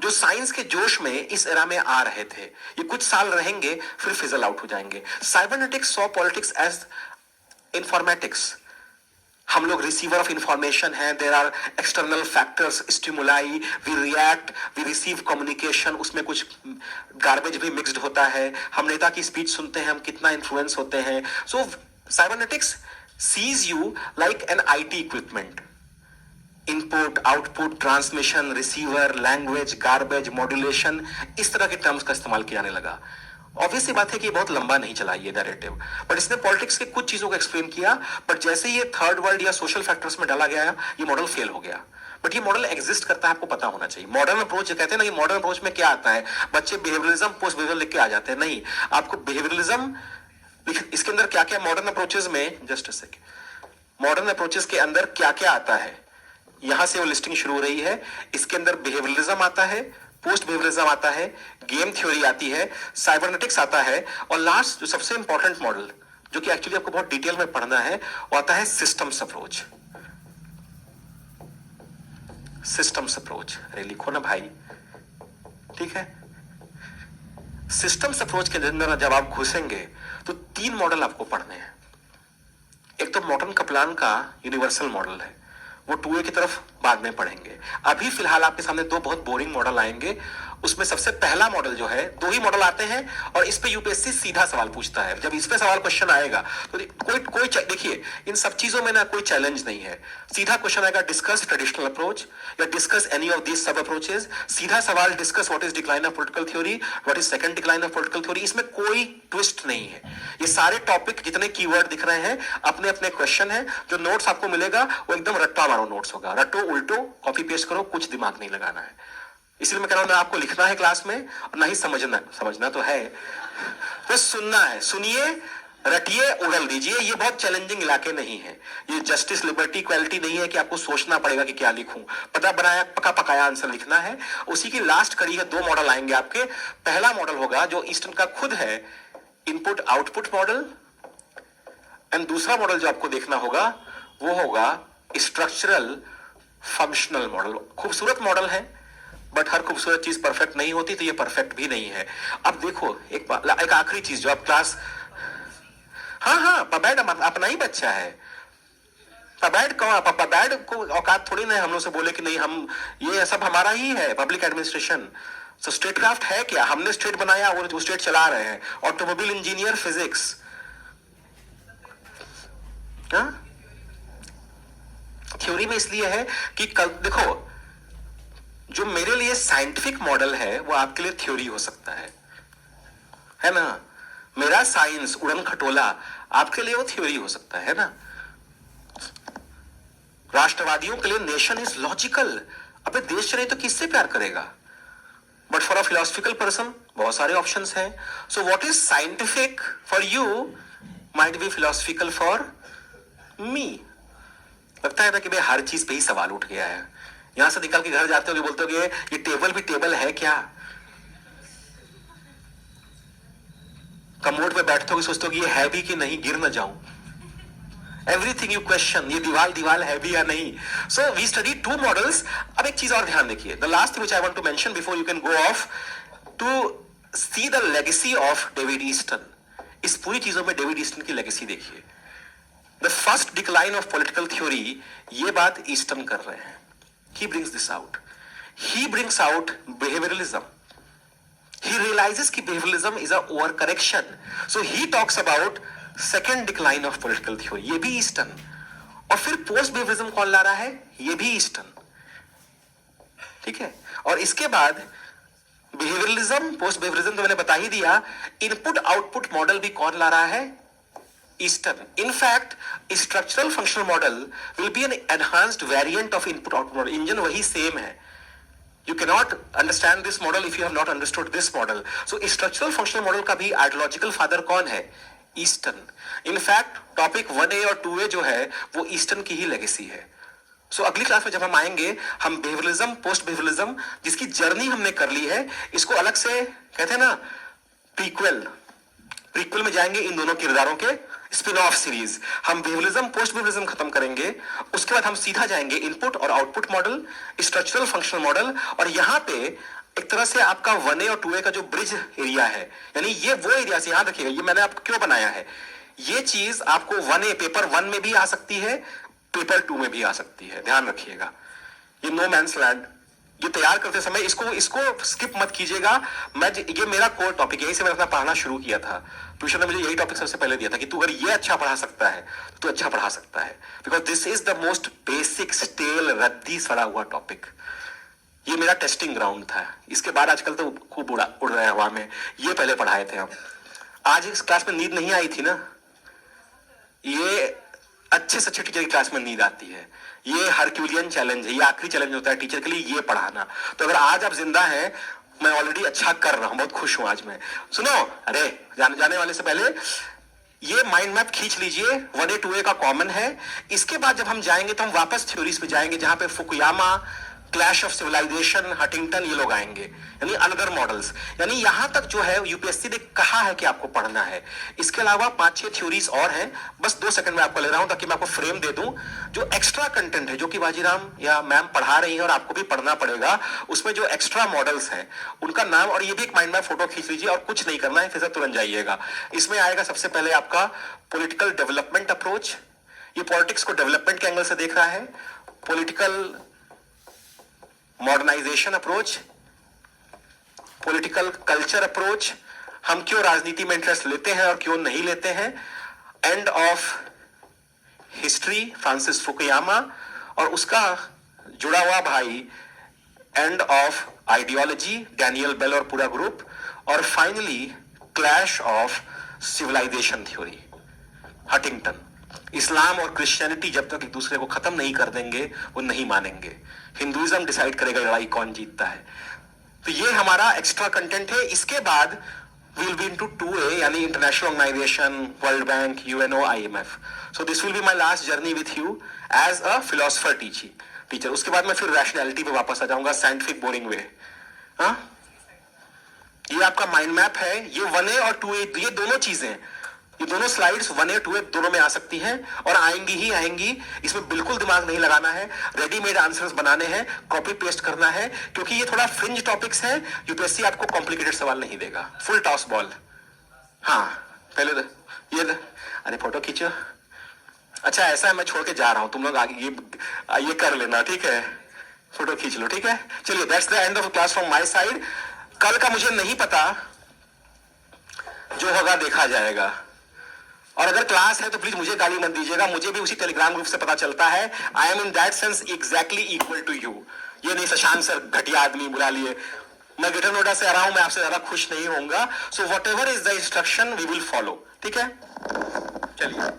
Speaker 1: जो science के जोश में इस era में आ रहे थे। ये कुछ साल रहेंगे, फिर फिजल आउट हो जाएंगे। Cybernetics saw politics as informatics. हम लोग रिसीवर ऑफ इंफॉर्मेशन है, there are external factors, stimuli, we react, we receive communication, उसमें कुछ गार्बेज भी मिक्स्ड होता है। हम नेता की स्पीच सुनते हैं, हम कितना इन्फ्लुएंस होते हैं। So cybernetics sees you like an IT equipment. Input, output, transmission, receiver, language, garbage, modulation, इस तरह के टर्म्स का इस्तेमाल किया जाने लगा। ऑब्वियस सी बात है कि ये बहुत लंबा नहीं चला ये नैरेटिव, बट इसने पॉलिटिक्स के कुछ चीजों को एक्सप्लेन किया। बट जैसे ये थर्ड वर्ल्ड या सोशल फैक्टर्स में डाला गया, ये मॉडल फेल हो गया। बट ये मॉडल एग्जिस्ट करता है, आपको पता होना चाहिए। मॉडर्न अप्रोच कहते हैं ना कि मॉडर्न अप्रोच में क्या आता है, बच्चे बिहेवियरलिज्म, पोस्ट बिहेवियर लिख के आ जाते हैं। नहीं, आपको बिहेवियरलिज्म, इसके अंदर क्या क्या मॉडर्न अप्रोचेस में, just a second, modern approaches के अंदर क्या क्या आता है, यहां से वो लिस्टिंग शुरू हो रही है। इसके अंदर बिहेवियरलिज्म आता है, पोस्ट बिहेवियरलिज्म आता है, गेम थ्योरी आती है, साइबरनेटिक्स आता है, और लास्ट जो सबसे इंपॉर्टेंट मॉडल, जो कि एक्चुअली आपको बहुत डिटेल में पढ़ना है, वो आता है सिस्टम्स अप्रोच। सिस्टम्स अप्रोच, अरे लिखो ना भाई, ठीक है। सिस्टम्स अप्रोच के अंदर जब आप घुसेंगे तो 3 मॉडल आपको पढ़ने हैं। एक तो मॉर्टन कपलान का यूनिवर्सल मॉडल है, वो 2A की तरफ बाद में पढ़ेंगे। अभी फिलहाल आपके सामने 2 बहुत बोरिंग मॉडल आएंगे। उसमें सबसे पहला मॉडल जो है, 2 ही मॉडल आते हैं और इस पे यूपीएससी सीधा सवाल पूछता है। जब इस पे सवाल क्वेश्चन आएगा तो कोई देखिए, इन सब चीजों में ना कोई चैलेंज नहीं है। सीधा क्वेश्चन आएगा, डिस्कस ट्रेडिशनल अप्रोच या discuss any of these sub approaches. सीधा सवाल, discuss what is decline of political theory, what is second decline of political theory. इसमें कोई ट्विस्ट नहीं है। ये सारे टॉपिक, जितने कीवर्ड दिख रहे हैं, अपने अपने क्वेश्चन है। जो नोट्स आपको मिलेगा वो एकदम रट्टा मारो नोट्स होगा, रटो उल्टो कॉपी पेस्ट करो, कुछ दिमाग नहीं लगाना है। इसलिए मैं कह रहा हूं, ना आपको लिखना है क्लास में और ना ही समझना तो है, तो सुनना है। सुनिए, रटिए, उड़ल दीजिए। ये बहुत चैलेंजिंग इलाके नहीं है। ये जस्टिस, लिबर्टी, इक्वालिटी नहीं है कि आपको सोचना पड़ेगा कि क्या लिखूं। पता बनाया, पका पकाया आंसर लिखना है। उसी की लास्ट कड़ी है, 2 मॉडल आएंगे आपके। पहला मॉडल होगा जो ईस्टर्न का खुद है, इनपुट आउटपुट मॉडल, एंड दूसरा मॉडल जो आपको देखना होगा वो होगा स्ट्रक्चरल फंक्शनल मॉडल। खूबसूरत मॉडल है, बट हर खूबसूरत चीज परफेक्ट नहीं होती, तो ये परफेक्ट भी नहीं है। अब देखो, एक आखिरी चीज जो आप क्लास, हाँ, पबैड अपना ही बच्चा है। पबैड को औकात थोड़ी ना हम लोग से बोले कि नहीं, हम ये सब हमारा ही है, पब्लिक एडमिनिस्ट्रेशन। सो स्टेट क्राफ्ट है क्या, हमने स्टेट बनाया, वो स्टेट चला रहे हैं। ऑटोमोबाइल इंजीनियर, फिजिक्स, थ्योरी में इसलिए है कि कल देखो, जो मेरे लिए साइंटिफिक मॉडल है वो आपके लिए थ्योरी हो सकता है ना। मेरा साइंस उड़न खटोला आपके लिए वो थ्योरी हो सकता है ना। राष्ट्रवादियों के लिए नेशन इज लॉजिकल। अबे देश चले तो किससे प्यार करेगा? But for a philosophical person बहुत सारे ऑप्शंस हैं। So what is scientific for you might be philosophical for me. लगता है ना कि भाई हर चीज पे ही सवाल उठ गया है। यहां से निकल के घर जाते हो बोलते हो ये टेबल भी टेबल है क्या? कमोड पे बैठते हो सोचते हो कि ये है भी कि नहीं, गिर ना जाऊं। एवरीथिंग यू क्वेश्चन, ये दीवाल दीवाल है भी या नहीं। So we study two models. अब एक चीज और ध्यान देखिए, the last thing which I want to mention before you can go off to see the legacy of David Easton. इस पूरी चीजों में डेविड ईस्टन की लेगेसी देखिए। The first decline of political theory, ये बात ईस्टन कर रहे हैं। He brings this out, he brings out behaviouralism. He realizes कि behavioralism is a overcorrection. So he talks about second decline of political theory. ये भी Easton. और फिर पोस्ट बिहेवियरिज्म कौन ला रहा है? ये भी ईस्टन। ठीक है, और इसके बाद बिहेवियरलिज्म, पोस्ट बिहेवियरिज्म तो मैंने बता ही दिया। इनपुट आउटपुट मॉडल भी कौन ला रहा है? Easton. In fact structural functional model will be an enhanced variant of input output model. Engine वही सेम है। You cannot understand this model if you have not understood this model. So structural functional model का भी ideological father कौन है? Easton. In fact topic 1A और 2A जो है वो ईस्टन की ही लेगेसी है। सो अगली क्लास में जब हम आएंगे, हम बिहेवियरलिज्म, पोस्ट बिहेवियरलिज्म जिसकी जर्नी हमने कर ली है, इसको अलग से कहते हैं ना प्रीक्वल। प्रीक्वल में जाएंगे इन दोनों किरदारों के स्पिन ऑफ सीरीज। हम बिहेवियरलिज्म, पोस्ट बिहेवियरलिज्म खत्म करेंगे, उसके बाद हम सीधा जाएंगे इनपुट और output model, structural functional model. और यहां पे एक तरह से आपका 1A और 2A का जो ब्रिज एरिया है, यानी ये वो एरिया से, याद रखिएगा ये मैंने आपको क्यों बनाया है। ये चीज आपको 1A पेपर 1 में भी आ सकती है, पेपर 2 में भी आ सकती है, ध्यान रखिएगा। ये नो मैंस लैंड, ये तैयार करते समय इसको स्किप मत कीजिएगा। ये मेरा कोर टॉपिक है, यही से मैंने अपना पढ़ाना शुरू किया था। ट्यूशन ने मुझे यही टॉपिक सबसे पहले दिया था कि तू अगर ये अच्छा पढ़ा सकता है तो तू अच्छा पढ़ा सकता है, because this is the most basic stale रद्दी सड़ा हुआ टॉपिक। ये मेरा टेस्टिंग ग्राउंड था। इसके बाद आजकल तो खूब उड़ रहे हैं हवा में। ये पहले पढ़ाए थे हम। आज इस क्लास में नींद नहीं आई थी ना। ये अच्छे से अच्छे टीचर की क्लास में नींद आती है। ये हरक्यूलियन चैलेंज है, ये आखिरी चैलेंज होता है टीचर के लिए, ये पढ़ाना। तो अगर आज आप जिंदा हैं, मैं ऑलरेडी अच्छा कर रहा हूं, बहुत खुश हूं आज मैं। सुनो, अरे जाने वाले से पहले ये माइंड मैप खींच लीजिए, 1A 2A का कॉमन है। इसके बाद जब हम जाएंगे तो हम वापस थ्योरीज पे जाएंगे, जहां पे Fukuyama, clash of civilisation, Huntington, ये लोग आएंगे, यानी अनदर मॉडल्स। यानी यहां तक जो है यूपीएससी ने कहा है कि आपको पढ़ना है। इसके अलावा 5-6 थ्योरीज और हैं, बस 2 सेकंड में आपको ले रहा हूं ताकि मैं आपको फ्रेम दे दूं। जो एक्स्ट्रा कंटेंट है, जो कि बाजीराम या मैम पढ़ा रही है और आपको भी पढ़ना पड़ेगा, उसमें जो एक्स्ट्रा मॉडल्स हैं उनका नाम, और ये भी एक माइंड मैप फोटो खींच लीजिए, और कुछ नहीं करना है, फिर से तुरंत जाइएगा। इसमें आएगा सबसे पहले आपका पॉलिटिकल डेवलपमेंट अप्रोच। ये पॉलिटिक्स को डेवलपमेंट के एंगल से देख रहा है। Political modernisation approach, political culture approach, हम क्यों राजनीति में इंटरेस्ट लेते हैं और क्यों नहीं लेते हैं, end of history Francis Fukuyama, और उसका जुड़ा हुआ भाई end of ideology Daniel Bell और पूरा ग्रुप, और finally clash of civilisation theory Huntington. इस्लाम और क्रिश्चियनिटी जब तक एक दूसरे को खत्म नहीं कर देंगे वो नहीं मानेंगे। हिंदुइज्म डिसाइड करेगा लड़ाई कौन जीतता है। तो ये हमारा एक्स्ट्रा कंटेंट है। इसके बाद we'll be into 2A, यानी international organisation, World Bank, UNO, IMF। So this will be my last journey with you as a philosopher teacher. उसके बाद मैं फिर रैशनैलिटी पे वापस आ जाऊंगा, साइंटिफिक बोरिंग वे। हाँ, ये आपका माइंड मैप है। ये 1A और 2A, ये दोनों चीजें, ये दोनों स्लाइड्स 1A 2A दोनों में आ सकती हैं, और आएंगी ही आएंगी। इसमें बिल्कुल दिमाग नहीं लगाना है, रेडीमेड आंसर्स बनाने हैं, कॉपी पेस्ट करना है, क्योंकि ये थोड़ा फ्रिंज टॉपिक्स हैं। यूपीएससी आपको कॉम्प्लिकेटेड सवाल नहीं देगा, फुल टॉस बॉल। हाँ, पहले ये अरे फोटो खींचो। अच्छा ऐसा है, मैं छोड़ के जा रहा हूं, तुम लोग आगे ये कर लेना, ठीक है? फोटो खींच लो, ठीक है? चलिए, that's the end of class from my side. कल का मुझे नहीं पता, जो होगा देखा जाएगा। और अगर क्लास है तो प्लीज मुझे गाली मत दीजिएगा, मुझे भी उसी टेलीग्राम ग्रुप से पता चलता है। I am in that sense exactly equal to you. ये नहीं शशांक सर घटिया आदमी बुला लिए, मैं ग्रेटर नोएडा से आ रहा हूं, मैं आपसे ज्यादा खुश नहीं होऊंगा। So whatever is the instruction we will follow, ठीक है? चलिए।